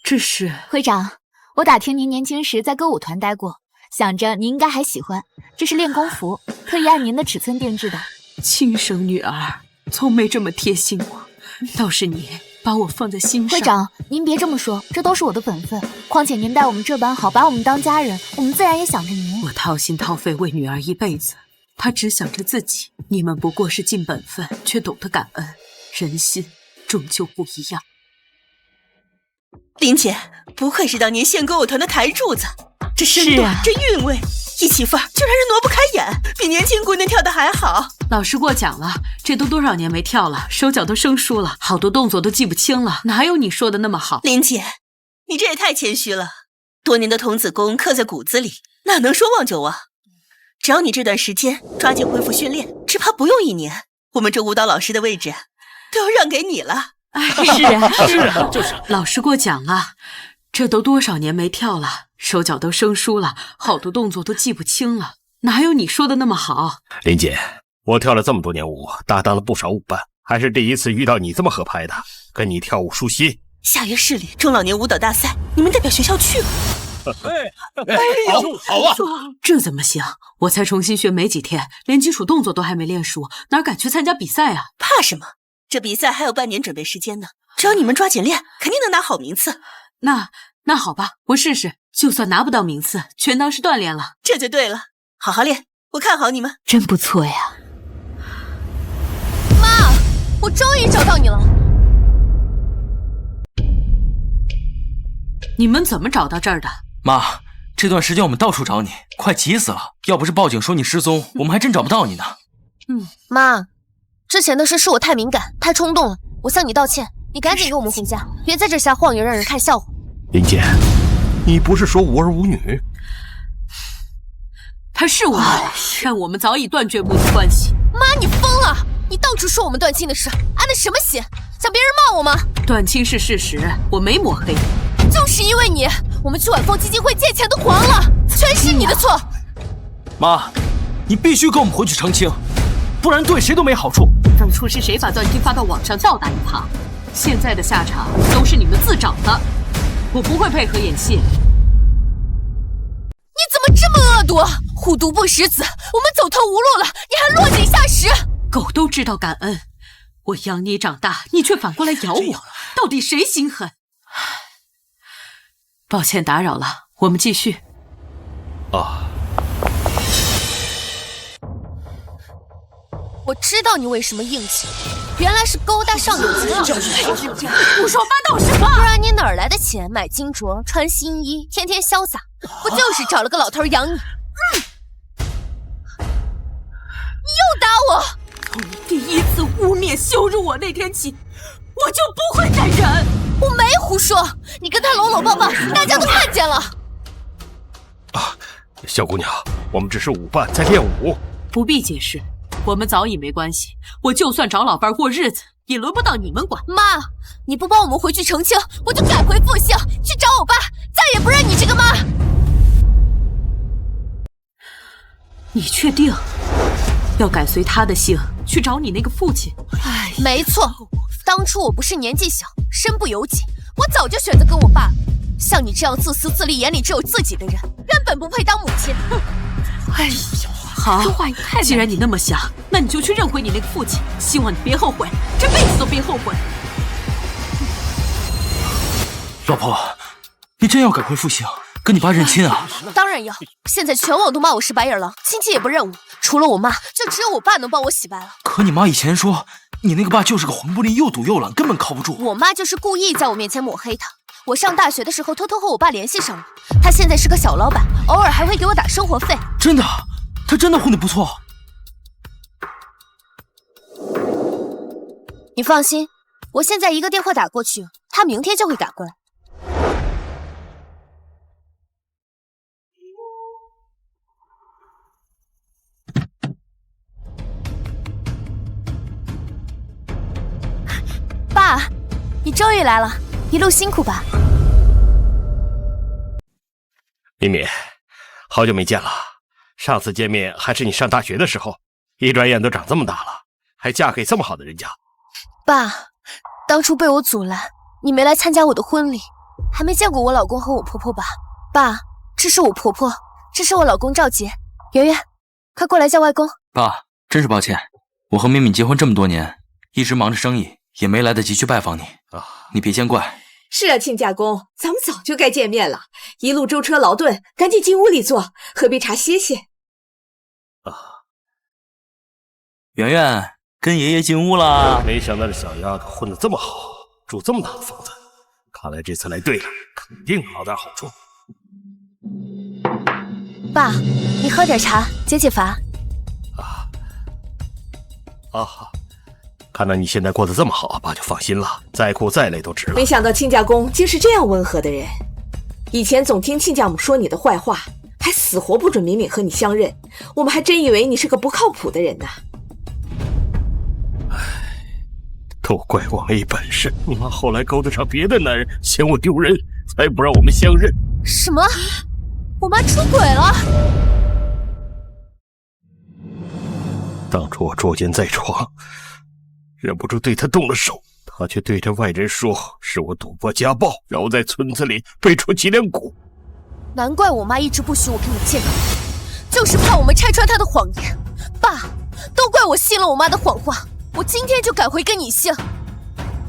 这是……会长，我打听您年轻时在歌舞团待过，想着您应该还喜欢，这是练功服，特意按您的尺寸定制的。亲生女儿从没这么贴心过，倒是你把我放在心上。会长，您别这么说，这都是我的本分。况且您待我们这般好，把我们当家人，我们自然也想着您。我掏心掏肺为女儿一辈子，她只想着自己。你们不过是尽本分，却懂得感恩，人心终究不一样。林姐，不愧是当年县歌舞团的台柱子，这身段、这韵味，一起范儿就让人挪不开眼，比年轻姑娘跳的还好。老师过奖了，这都多少年没跳了，手脚都生疏了，好多动作都记不清了，哪有你说的那么好？林姐，你这也太谦虚了，多年的童子功刻在骨子里，哪能说忘就忘？只要你这段时间抓紧恢复训练，只怕不用1年，我们这舞蹈老师的位置都要让给你了。哎，是啊，是啊，就是。老师过奖了，这都多少年没跳了，手脚都生疏了，好多动作都记不清了，哪有你说的那么好？林姐，我跳了这么多年舞，搭档了不少舞伴，还是第一次遇到你这么合拍的，跟你跳舞舒心。下月市里中老年舞蹈大赛，你们代表学校去吧。好啊！这怎么行？我才重新学没几天，连基础动作都还没练熟，哪敢去参加比赛啊？怕什么？这比赛还有半年准备时间呢，只要你们抓紧练，肯定能拿好名次。那好吧，我试试，就算拿不到名次，全当是锻炼了。这就对了，好好练，我看好你们。真不错呀。妈，我终于找到你了。你们怎么找到这儿的？妈，这段时间我们到处找你，快急死了，要不是报警说你失踪，我们还真找不到你呢。妈，之前的事是我太敏感太冲动了，我向你道歉，你赶紧给我们回家，别在这瞎晃悠让人看笑话。林姐，你不是说无儿无女？他是无女，但我们早已断绝母女关系。妈，你疯了！你到处说我们断亲的事，安的什么心？想别人骂我吗？断亲是事实，我没抹黑。就是因为你，我们去晚风基金会借钱都黄了，全是你的错。妈，你必须跟我们回去澄清，不然对谁都没好处。当初是谁把断亲发到网上倒打一耙？现在的下场都是你们自找的。我不会配合演戏。你怎么这么恶毒？虎毒不食子，我们走投无路了，你还落井下石。狗都知道感恩，我养你长大，你却反过来咬我，到底谁心狠？抱歉打扰了，我们继续。我知道你为什么硬气，原来是勾搭上有钱人。胡说八道什么？不然你哪儿来的钱买金镯、穿新衣、天天潇洒？不就是找了个老头养你？你又打我！从你第一次污蔑羞辱我那天起，我就不会再忍。我没胡说，你跟他搂搂抱抱，大家都看见了。小姑娘，我们只是舞伴，在练舞，不必解释。我们早已没关系，我就算找老伴过日子，也轮不到你们管。妈，你不帮我们回去澄清，我就改回复姓，去找我爸，再也不认你这个妈。你确定要改随他的姓，去找你那个父亲？没错，当初我不是年纪小，身不由己，我早就选择跟我爸了。像你这样自私自利、眼里只有自己的人，根本不配当母亲。好，既然你那么想，那你就去认回你那个父亲。希望你别后悔，这辈子都别后悔。老婆，你真要改回复姓，跟你爸认亲啊？当然要，现在全网都骂我是白眼狼，亲戚也不认我，除了我妈，就只有我爸能帮我洗白了。可你妈以前说，你那个爸就是个混不吝、又赌又懒，根本靠不住。我妈就是故意在我面前抹黑他。我上大学的时候偷偷和我爸联系上了，他现在是个小老板，偶尔还会给我打生活费。真的？他真的混得不错。你放心，我现在一个电话打过去，他明天就会赶过来。爸，你终于来了，一路辛苦吧。敏敏，好久没见了。上次见面还是你上大学的时候，一转眼都长这么大了，还嫁给这么好的人家。爸，当初被我阻拦，你没来参加我的婚礼，还没见过我老公和我婆婆吧？爸，这是我婆婆，这是我老公赵杰。圆圆，快过来叫外公。爸，真是抱歉，我和敏敏结婚这么多年，一直忙着生意，也没来得及去拜访你你别见怪。是啊，亲家公，咱们早就该见面了，一路舟车劳顿，赶紧进屋里坐，喝杯茶歇歇。圆圆跟爷爷进屋了。没想到这小丫头混得这么好，住这么大的房子，看来这次来对了，肯定捞点好处。爸，你喝点茶解解乏。看来你现在过得这么好，爸就放心了，再苦再累都值了。没想到亲家公竟是这样温和的人，以前总听亲家母说你的坏话，还死活不准敏敏和你相认，我们还真以为你是个不靠谱的人呢。都怪我没本事，你妈后来勾搭上别的男人，嫌我丢人，才不让我们相认。什么？我妈出轨了？当初我捉奸在床，忍不住对她动了手，她却对着外人说是我赌博家暴，让我在村子里被出脊梁骨。难怪我妈一直不许我跟你见面，就是怕我们拆穿她的谎言。爸，都怪我信了我妈的谎话，我今天就改回跟你姓。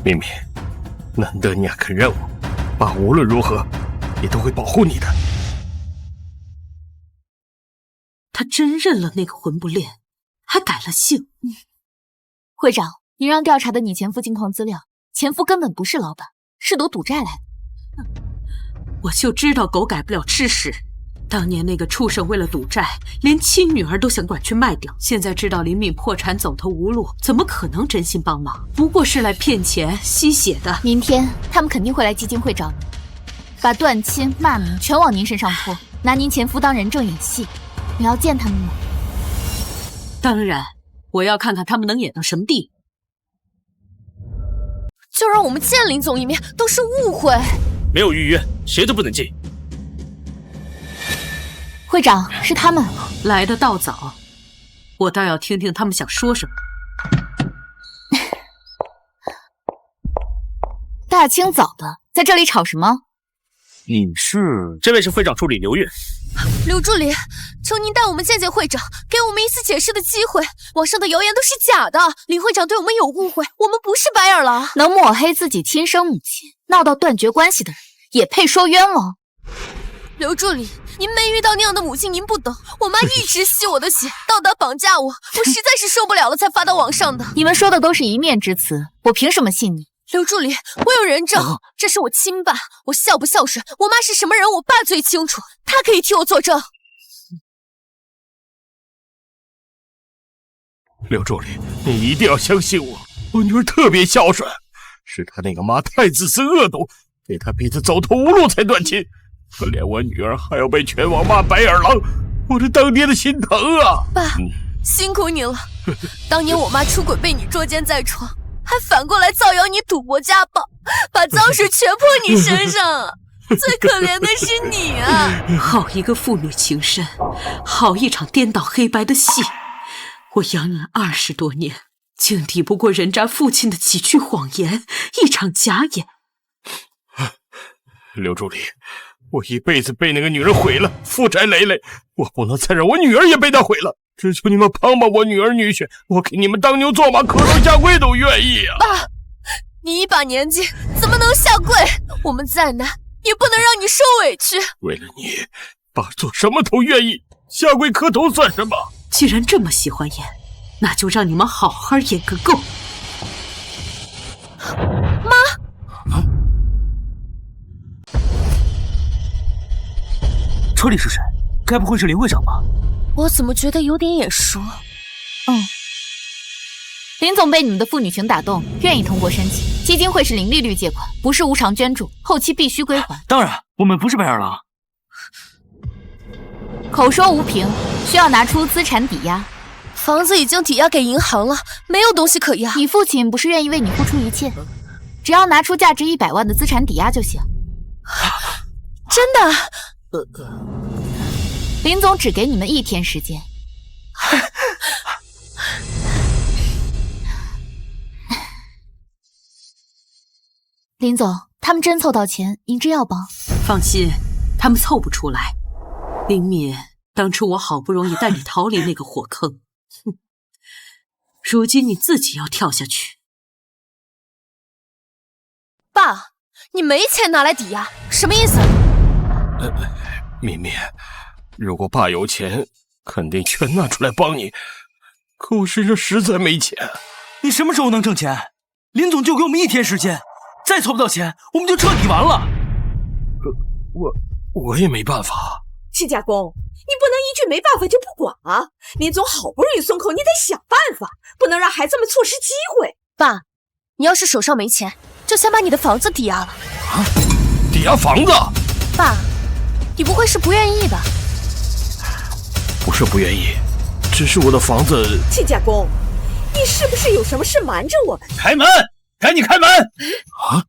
敏敏，难得你还肯认我，爸无论如何也都会保护你的。他真认了那个混不吝，还改了姓。会长，您让调查的你前夫金矿资料，前夫根本不是老板，是躲赌债来的。我就知道狗改不了吃屎。当年那个畜生为了赌债，连亲女儿都想拐去卖掉。现在知道林敏破产走投无路，怎么可能真心帮忙？不过是来骗钱吸血的。明天他们肯定会来基金会找你，把断亲骂名全往您身上泼，拿您前夫当人证演戏。你要见他们吗？当然，我要看看他们能演到什么地步。就让我们见林总一面，都是误会。没有预约，谁都不能进。会长，是他们来的倒早，我倒要听听他们想说什么。大清早的，在这里吵什么？你是？这位是会长助理刘月。刘助理，求您带我们见见会长，给我们一次解释的机会。网上的谣言都是假的，林会长对我们有误会，我们不是白眼狼。能抹黑自己亲生母亲，闹到断绝关系的人，也配说冤枉？刘助理，您没遇到那样的母亲，您不懂。我妈一直吸我的血，道德绑架我，我实在是受不了了，才发到网上的。你们说的都是一面之词，我凭什么信你？刘助理，我有人证，这是我亲爸，我孝不孝顺，我妈是什么人，我爸最清楚，他可以替我作证。刘助理，你一定要相信我，我女儿特别孝顺，是她那个妈太自私恶毒，给她逼得走投无路才断亲，可怜我女儿还要被全网骂白眼狼，我这当爹的心疼啊！爸，辛苦你了。当年我妈出轨被你捉奸在床，还反过来造谣你赌博家暴，把脏水全泼你身上，最可怜的是你啊！好一个父女情深，好一场颠倒黑白的戏。我养你20多年，竟抵不过人渣父亲的几句谎言，一场假演。刘助理，我一辈子被那个女人毁了，负债累累，我不能再让我女儿也被她毁了。只求你们帮帮我女儿女婿，我给你们当牛做马，磕头下跪都愿意啊！爸，你一把年纪怎么能下跪？我们再难也不能让你受委屈。为了你，爸做什么都愿意，下跪磕头算什么？既然这么喜欢演，那就让你们好好演个够。妈，车里是谁？该不会是林会长吧？我怎么觉得有点眼熟？林总被你们的父女情打动，愿意通过申请。基金会是零利率借款，不是无偿捐助，后期必须归还。当然，我们不是白眼狼。口说无凭，需要拿出资产抵押。房子已经抵押给银行了，没有东西可押。你父亲不是愿意为你付出一切，只要拿出价值100万的资产抵押就行。真的？林总只给你们1天时间。林总，他们真凑到钱，您真要帮？放心，他们凑不出来。林敏，当初我好不容易带你逃离那个火坑，如今你自己要跳下去。爸，你没钱拿来抵押，什么意思？敏敏，如果爸有钱，肯定全拿出来帮你，可我身上实在没钱。你什么时候能挣钱？林总就给我们1天时间，再凑不到钱，我们就彻底完了。我也没办法。戚家公，你不能一句没办法就不管啊！林总好不容易松口，你得想办法，不能让孩子们错失机会。爸，你要是手上没钱，就先把你的房子抵押了。啊？抵押房子？爸，你不会是不愿意吧？不是不愿意，只是我的房子……戚家公，你是不是有什么事瞒着我们？开门！赶紧开门！啊！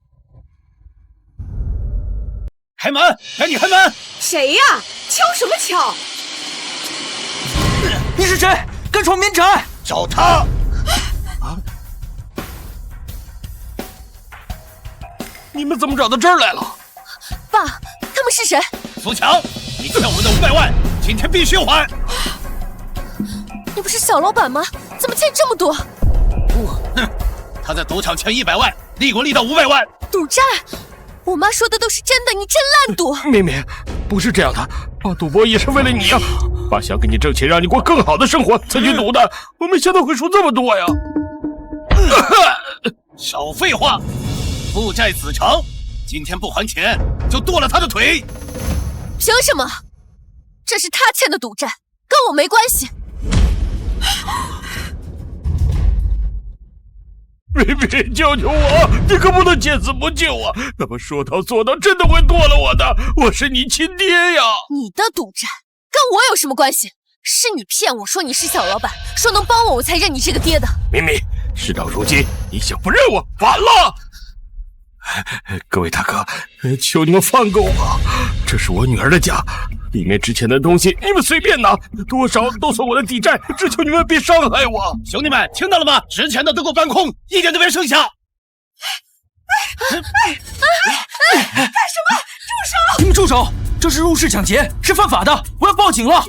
开门！赶紧开门！谁呀？敲什么敲？你是谁？敢闯民宅？找他！你们怎么找到这儿来了？爸，他们是谁？苏强，你欠我们的500万，今天必须还！你不是小老板吗？怎么欠这么多？哼，他在赌场欠100万，立过立到500万。赌债？我妈说的都是真的，你真烂赌！敏敏，不是这样的，爸赌博也是为了你呀。爸想给你挣钱，让你过更好的生活才去赌的，我没想到会输这么多呀。少废话，父债子偿，今天不还钱就剁了他的腿。凭什么？这是他欠的赌债，跟我没关系。敏敏，救救我！你可不能见死不救啊！他们说到做到，真的会剁了我的。我是你亲爹呀！你的赌债跟我有什么关系？是你骗我说你是小老板，说能帮我才认你这个爹的。明明，事到如今，你想不认我，晚了。各位大哥，求你们放过我，这是我女儿的家，里面值钱的东西你们随便拿，多少都算我的抵债，只求你们别伤害我。兄弟们，听到了吗？值钱的都给我搬空，一点都别剩下。干什么？住手！你们住手！这是入室抢劫，是犯法的，我要报警了。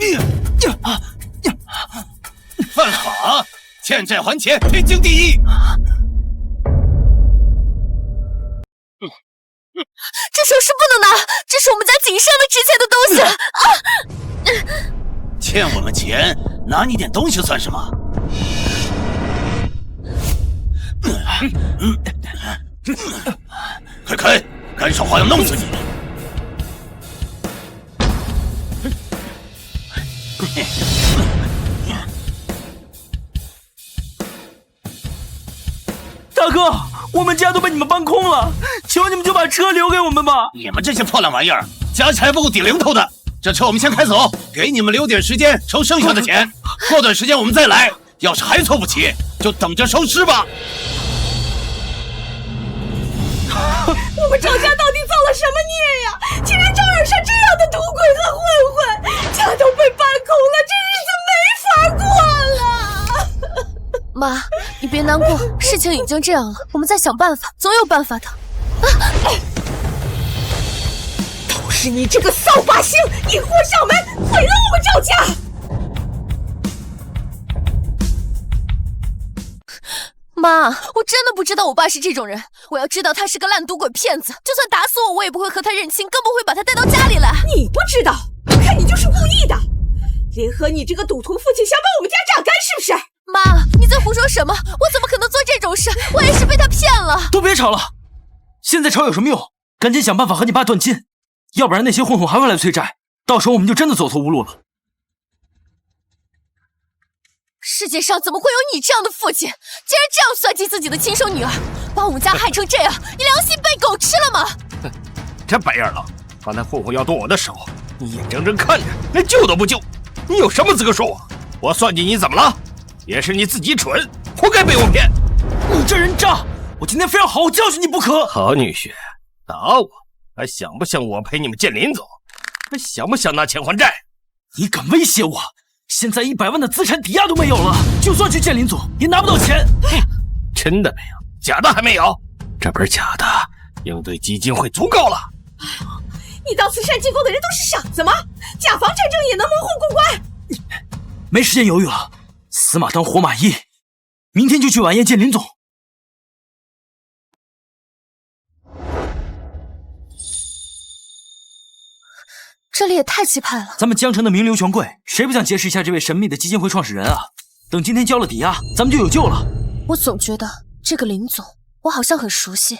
犯法，欠债还钱，天经地义。这首饰不能拿，这是我们家仅剩的值钱的东西啊！欠我们钱，拿你点东西算什么？快开！敢说话要弄死你！大哥，我们家都被你们搬空了，求你们就把车留给我们吧。你们这些破烂玩意儿，加起来不够抵零头的。这车我们先开走，给你们留点时间筹剩下的钱。过段时间我们再来，要是还凑不齐，就等着收尸吧。我们赵家到底造了什么孽呀？竟然招惹上这样的赌鬼和混混，家都被搬空了，这日子没法过了。妈，你别难过，事情已经这样了，我们再想办法，总有办法的。都是你这个扫把星，引祸上门，毁了我们赵家。妈，我真的不知道我爸是这种人。我要知道他是个烂赌鬼骗子，就算打死我，我也不会和他认亲，更不会把他带到家里来。你不知道，我看你就是故意的，联合你这个赌徒父亲想把我们家榨干，是不是？妈，你在胡说什么？我怎么可能做这种事？我也是被他骗了。都别吵了，现在吵有什么用？赶紧想办法和你爸断亲，要不然那些混混还会来催债，到时候我们就真的走投无路了。世界上怎么会有你这样的父亲？竟然这样算计自己的亲生女儿，把我们家害成这样，你良心被狗吃了吗？这白眼狼，把那混混要动我的手，你眼睁睁看着，连救都不救，你有什么资格说我？我算计你怎么了？也是你自己蠢，活该被我骗。你这人渣，我今天非要好好教训你不可。好女婿，打我还想不想我陪你们见林总？还想不想拿钱还债？你敢威胁我？现在100万的资产抵押都没有了，就算去见林总也拿不到钱。真的没有，假的还没有。这本假的应对基金会足够了。你当慈善机构的人都是傻子吗？甲方战争也能蒙混过关？没时间犹豫了，死马当活马医，明天就去晚宴见林总。这里也太气派了！咱们江城的名流权贵，谁不想结识一下这位神秘的基金会创始人啊？等今天交了抵押，咱们就有救了。我总觉得这个林总，我好像很熟悉。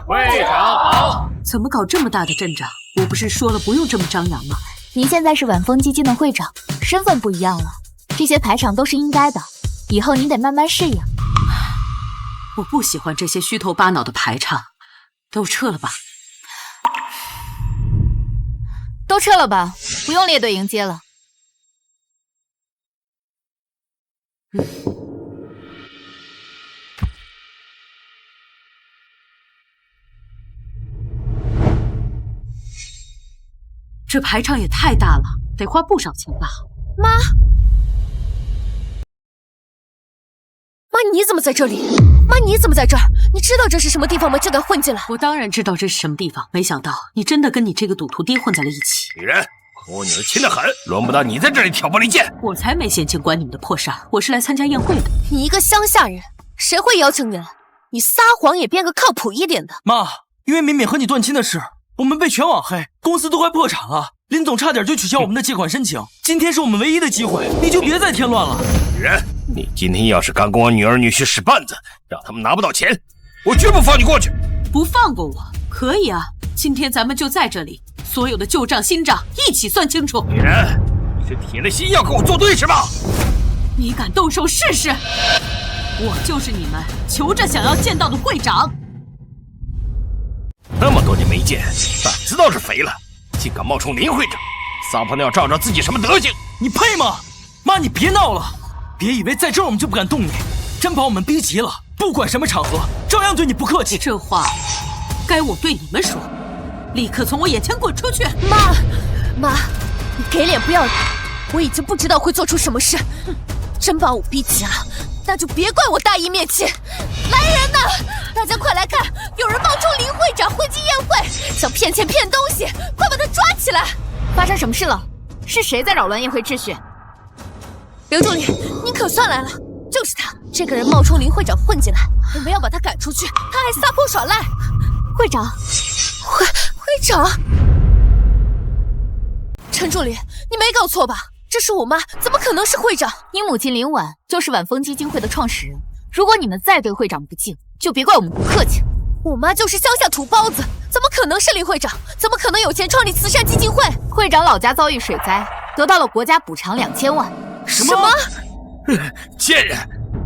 会长好！怎么搞这么大的阵仗？我不是说了不用这么张扬吗？您现在是晚风基金的会长，身份不一样了，这些排场都是应该的，以后您得慢慢适应。我不喜欢这些虚头巴脑的排场，都撤了吧。都撤了吧，不用列队迎接了。这排场也太大了，得花不少钱吧？妈，你怎么在这里？妈，你怎么在这儿？你知道这是什么地方吗？就敢混进来？我当然知道这是什么地方，没想到你真的跟你这个赌徒爹混在了一起。女人，和我女儿亲得很，轮不到你在这里挑拨离间。我才没闲情管你们的破事儿，我是来参加宴会的。你一个乡下人，谁会邀请你来？你撒谎也编个靠谱一点的。妈，因为敏敏和你断亲的事，我们被全网黑，公司都快破产了，林总差点就取消我们的借款申请。今天是我们唯一的机会，你就别再添乱了。女人，你今天要是敢跟我女儿女婿使绊子，让他们拿不到钱，我绝不放你过去。不放过我？可以啊，今天咱们就在这里，所有的旧账新账一起算清楚。女人，你是铁了心要跟我作对是吧？你敢动手试试？我就是你们求着想要见到的会长。那么多年没见，胆子倒是肥了，竟敢冒充林会长，撒泡尿照照自己什么德行？你配吗？妈，你别闹了，别以为在这儿我们就不敢动你，真把我们逼急了，不管什么场合，照样对你不客气。这话该我对你们说，立刻从我眼前滚出去！妈，你给脸不要脸！我已经不知道会做出什么事，真把我逼急了，那就别怪我大义灭亲。来人呐！大家快来看，有人冒充林会长混进宴会，想骗钱骗东西，快把他抓起来！发生什么事了？是谁在扰乱宴会秩序？刘助理，您可算来了，就是他，这个人冒充林会长混进来，我们要把他赶出去，他还撒泼耍赖。会长，会长，陈助理，你没搞错吧？这是我妈，怎么可能是会长？你母亲林婉就是晚风基金会的创始人，如果你们再对会长不敬，就别怪我们不客气。我妈就是乡下土包子，怎么可能是林会长？怎么可能有钱创立慈善基金会？会长老家遭遇水灾，得到了国家补偿2000万。什么？贱人，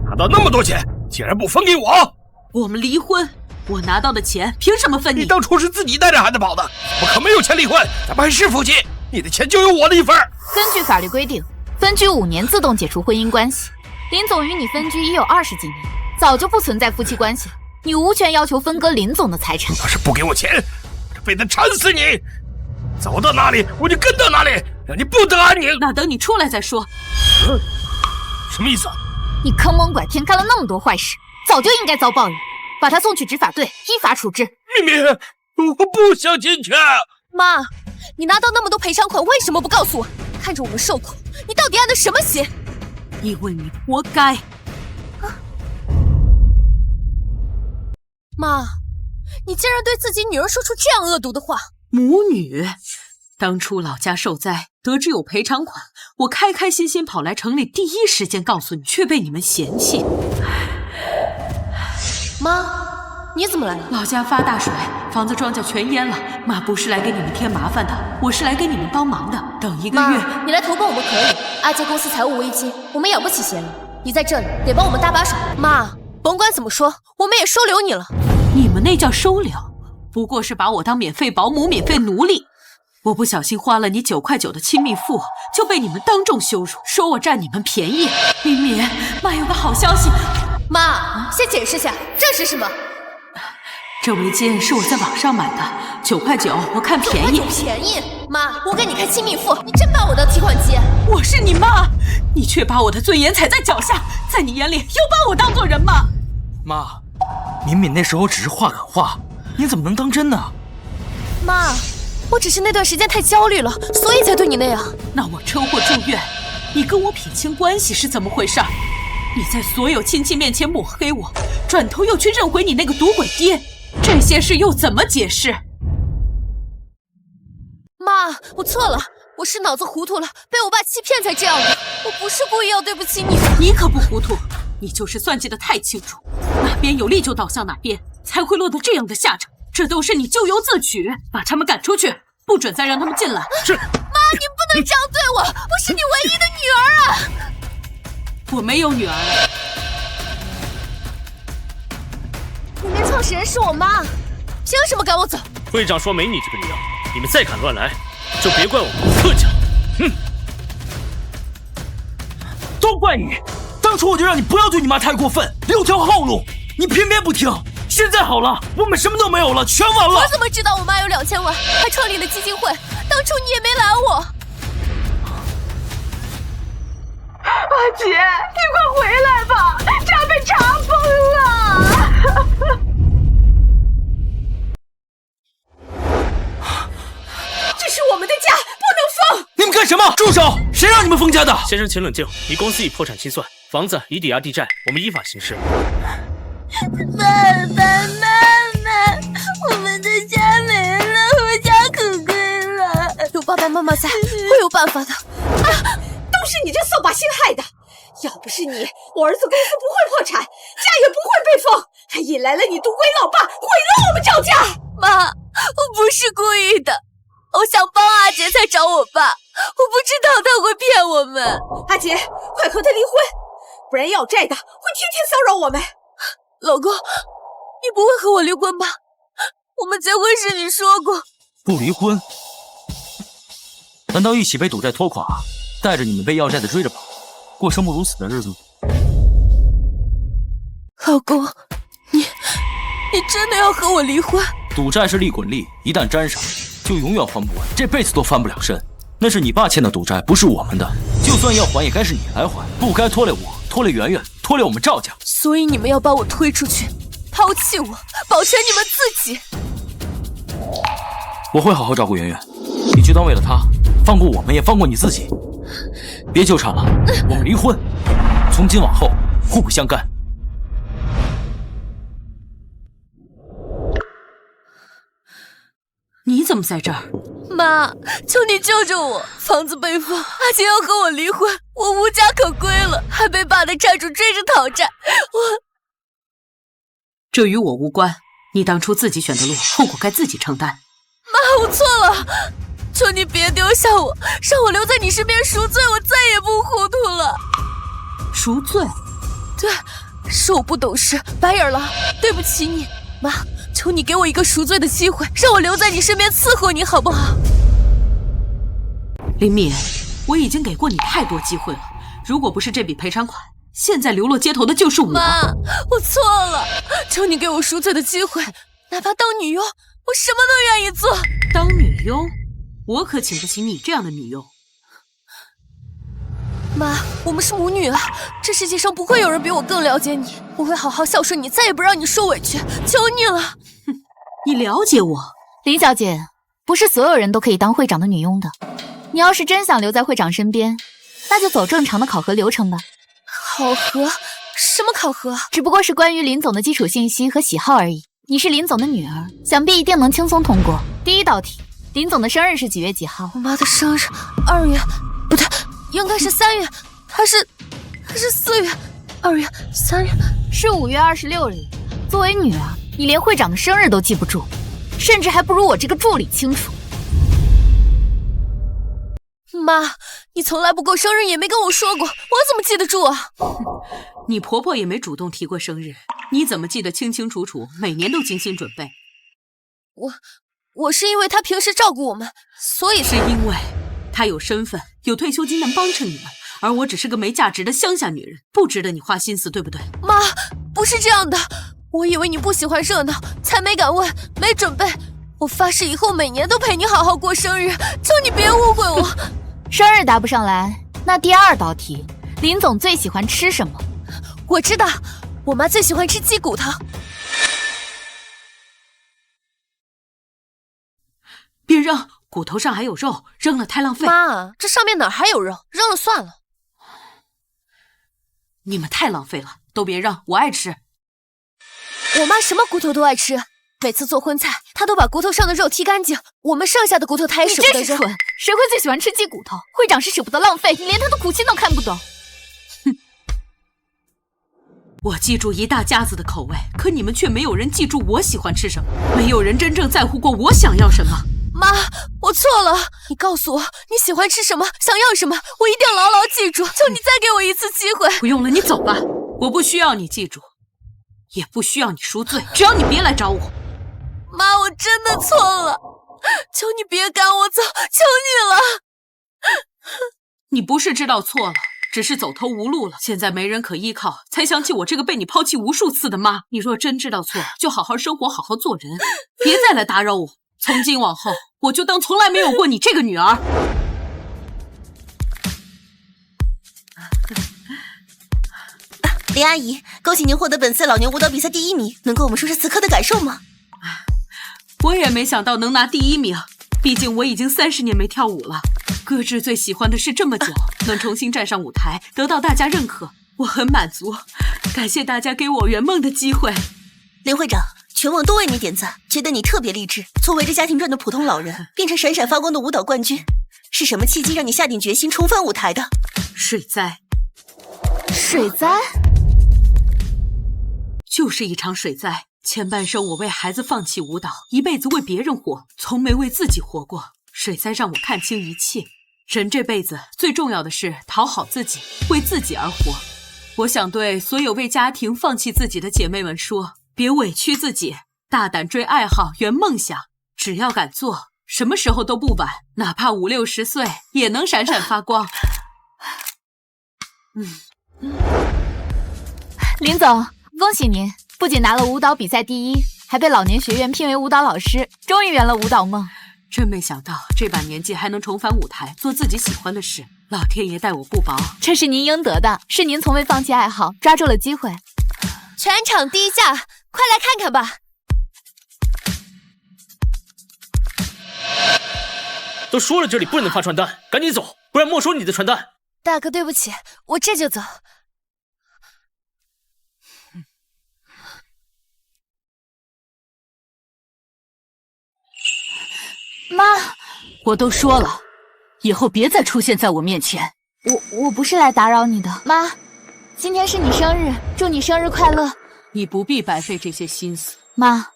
拿到那么多钱，竟然不分给我！我们离婚，我拿到的钱凭什么分你？你当初是自己带着孩子跑的，我可没有钱离婚，咱们还是夫妻，你的钱就有我的一份。根据法律规定，分居5年自动解除婚姻关系。林总与你分居已有20几年，早就不存在夫妻关系，你无权要求分割林总的财产。要是不给我钱，我这非得缠死你！走到哪里我就跟到哪里，让你不得安宁。那等你出来再说。什么意思啊？你坑蒙拐骗，干了那么多坏事，早就应该遭报应，把他送去执法队依法处置。咪咪，我不想进去。妈，你拿到那么多赔偿款，为什么不告诉我？看着我们受苦，你到底安的什么心？因为你活该。妈，你竟然对自己女儿说出这样恶毒的话！母女，当初老家受灾，得知有赔偿款，我开开心心跑来城里，第一时间告诉你，却被你们嫌弃。妈，你怎么来了？老家发大水，房子庄稼全淹了。妈不是来给你们添麻烦的，我是来给你们帮忙的。等1个月，你来投奔我们可以。阿杰公司财务危机，我们养不起闲人，你在这里得帮我们搭把手。妈，甭管怎么说，我们也收留你了。你们那叫收留，不过是把我当免费保姆、免费奴隶。我不小心花了你9块9的亲密付，就被你们当众羞辱，说我占你们便宜。敏敏，妈有个好消息。妈，先解释下，这是什么？这围巾是我在网上买的，9块9，我看便宜。9块9便宜？妈，我给你开亲密付，你真把我当提款机？我是你妈，你却把我的尊严踩在脚下，在你眼里有把我当做人吗？妈，敏敏那时候只是话赶话，你怎么能当真呢？妈，我只是那段时间太焦虑了，所以才对你那样。那我车祸住院，你跟我撇清关系是怎么回事？你在所有亲戚面前抹黑我，转头又去认回你那个赌鬼爹，这些事又怎么解释？妈，我错了，我是脑子糊涂了，被我爸欺骗才这样的，我不是故意要对不起你的。你可不糊涂，你就是算计得太清楚，哪边有利就倒向哪边，才会落得这样的下场。这都是你咎由自取，把他们赶出去，不准再让他们进来。是。妈，你不能这样对我，我是你唯一的女儿啊！我没有女儿。里面创始人是我妈，凭什么赶我走？会长说没你这个女儿，你们再敢乱来，就别怪我们不客气了。哼，都怪你！当初我就让你不要对你妈太过分，留条后路，你偏偏不听。现在好了，我们什么都没有了，全完了。我怎么知道我妈有2000万，还创立了基金会？当初你也没拦我。阿杰，你快回来吧，家被查封了。这是我们的家，不能封！你们干什么？住手！谁让你们封家的？先生，请冷静，你公司已破产清算，房子已抵押地债，我们依法行事。爸爸妈妈，我们的家没了，无家可归了。有爸爸妈妈在，会有办法的。啊，都是你这扫把星害的！要不是你，我儿子公司不会破产，家也不会被封，还引来了你赌鬼老爸，毁了我们赵家。妈，我不是故意的，我想帮阿杰才找我爸，我不知道他会骗我们。阿杰，快和他离婚，不然要债的会天天骚扰我们。老公，你不会和我离婚吧？我们结婚时你说过不离婚？难道一起被赌债拖垮，带着你们被要债的追着跑，过生不如死的日子吗？老公，你真的要和我离婚？赌债是利滚利，一旦沾上，就永远还不完，这辈子都翻不了身。那是你爸欠的赌债，不是我们的。就算要还，也该是你来还，不该拖累我，拖累圆圆，拖累我们赵家。所以你们要把我推出去，抛弃我，保全你们自己。我会好好照顾圆圆，你就当为了她，放过我们，也放过你自己。别纠缠了，我们离婚，从今往后互不相干。你怎么在这儿？妈，求你救救我！房子被封，阿杰要和我离婚，我无家可归了，还被爸的债主追着讨债。这与我无关，你当初自己选的路，后果该自己承担。妈，我错了，求你别丢下我，让我留在你身边赎罪，我再也不糊涂了。赎罪？对，是我不懂事，白眼狼，对不起你，妈。求你给我一个赎罪的机会，让我留在你身边伺候你，好不好？林敏，我已经给过你太多机会了，如果不是这笔赔偿款，现在流落街头的就是我。妈，我错了，求你给我赎罪的机会，哪怕当女佣，我什么都愿意做。当女佣？我可请不起你这样的女佣。妈，我们是母女啊，这世界上不会有人比我更了解你，我会好好孝顺你，再也不让你受委屈，求你了。哼，你了解我？林小姐，不是所有人都可以当会长的女佣的。你要是真想留在会长身边，那就走正常的考核流程吧。考核？什么考核？只不过是关于林总的基础信息和喜好而已。你是林总的女儿，想必一定能轻松通过。第一道题，林总的生日是几月几号？我妈的生日2月，不对，应该是3月，还是4月？2月、3月是5月26日。作为女儿，你连会长的生日都记不住，甚至还不如我这个助理清楚。妈，你从来不过生日，也没跟我说过，我怎么记得住啊？你婆婆也没主动提过生日，你怎么记得清清楚楚，每年都精心准备？我是因为她平时照顾我们，所以是因为她有身份，有退休金能帮衬你们，而我只是个没价值的乡下女人，不值得你花心思，对不对？妈，不是这样的，我以为你不喜欢热闹，才没敢问，没准备。我发誓以后每年都陪你好好过生日，求你别误会我。生日答不上来，那第2道题，林总最喜欢吃什么？我知道，我妈最喜欢吃鸡骨头。别扔，骨头上还有肉，扔了太浪费。妈，这上面哪还有肉？扔了算了。你们太浪费了，都别扔，我爱吃。我妈什么骨头都爱吃，每次做荤菜，她都把骨头上的肉剔干净，我们剩下的骨头她也舍不得扔。你真是蠢，谁会最喜欢吃鸡骨头？会长是舍不得浪费，你连他的苦心都看不懂。哼，我记住一大家子的口味，可你们却没有人记住我喜欢吃什么，没有人真正在乎过我想要什么。妈，我错了，你告诉我你喜欢吃什么，想要什么，我一定牢牢记住，求你再给我一次机会。不用了，你走吧，我不需要你记住，也不需要你赎罪，只要你别来找我。妈，我真的错了，求你别赶我走，求你了。你不是知道错了，只是走投无路了，现在没人可依靠，才想起我这个被你抛弃无数次的妈。你若真知道错，就好好生活，好好做人，别再来打扰我。从今往后，我就当从来没有过你这个女儿。林阿姨，恭喜您获得本次老年舞蹈比赛第1名，能跟我们说说此刻的感受吗？我也没想到能拿第1名，毕竟我已经30年没跳舞了。搁置最喜欢的事这么久，能重新站上舞台，得到大家认可，我很满足。感谢大家给我圆梦的机会。林会长，全网都为你点赞，觉得你特别励志，从围着家庭转的普通老人变成闪闪发光的舞蹈冠军，是什么契机让你下定决心重返舞台的？水灾。水灾？就是一场水灾。前半生我为孩子放弃舞蹈，一辈子为别人活，从没为自己活过。水灾让我看清一切，人这辈子最重要的是讨好自己，为自己而活。我想对所有为家庭放弃自己的姐妹们说，别委屈自己，大胆追爱好，圆梦想，只要敢做，什么时候都不晚。哪怕50、60岁，也能闪闪发光。林总，恭喜您，不仅拿了舞蹈比赛第1，还被老年学院聘为舞蹈老师，终于圆了舞蹈梦。真没想到这把年纪还能重返舞台，做自己喜欢的事。老天爷待我不薄，这是您应得的，是您从未放弃爱好，抓住了机会。全场低下，快来看看吧。都说了这里不能发传单，赶紧走，不然没收你的传单。大哥，对不起，我这就走。妈，我都说了，以后别再出现在我面前。我不是来打扰你的，妈，今天是你生日，祝你生日快乐。你不必白费这些心思。妈，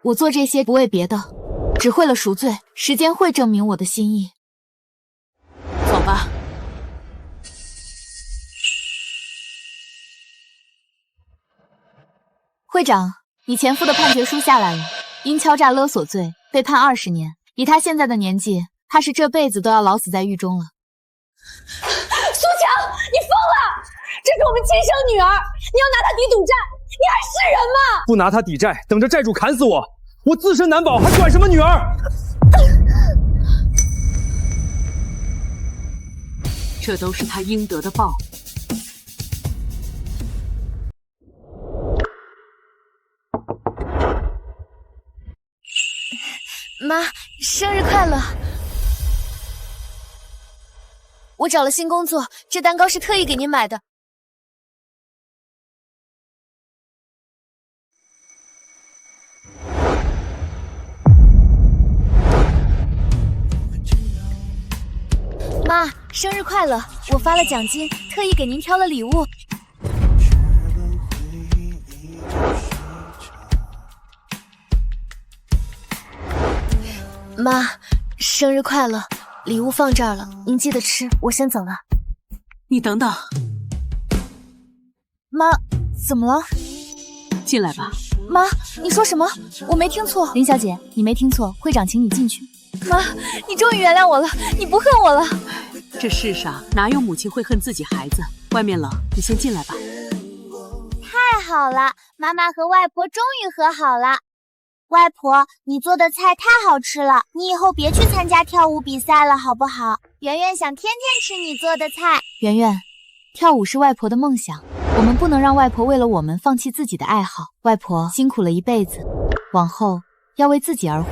我做这些不为别的，只为了赎罪，时间会证明我的心意。走吧。会长，你前夫的判决书下来了，因敲诈勒索罪被判20年。以他现在的年纪，怕是这辈子都要老死在狱中了。苏强，你疯了！这是我们亲生女儿，你要拿她抵赌债，你还是人吗？不拿她抵债，等着债主砍死我！我自身难保，还管什么女儿？这都是他应得的报。妈，生日快乐！我找了新工作，这蛋糕是特意给您买的。妈，生日快乐！我发了奖金，特意给您挑了礼物。妈，生日快乐！礼物放这儿了，您记得吃。我先走了。你等等。妈，怎么了？进来吧。妈，你说什么？我没听错。林小姐，你没听错，会长请你进去。妈，你终于原谅我了，你不恨我了。这世上哪有母亲会恨自己孩子？外面冷，你先进来吧。太好了，妈妈和外婆终于和好了。外婆，你做的菜太好吃了，你以后别去参加跳舞比赛了，好不好？圆圆想天天吃你做的菜。圆圆，跳舞是外婆的梦想，我们不能让外婆为了我们放弃自己的爱好。外婆辛苦了一辈子，往后要为自己而活。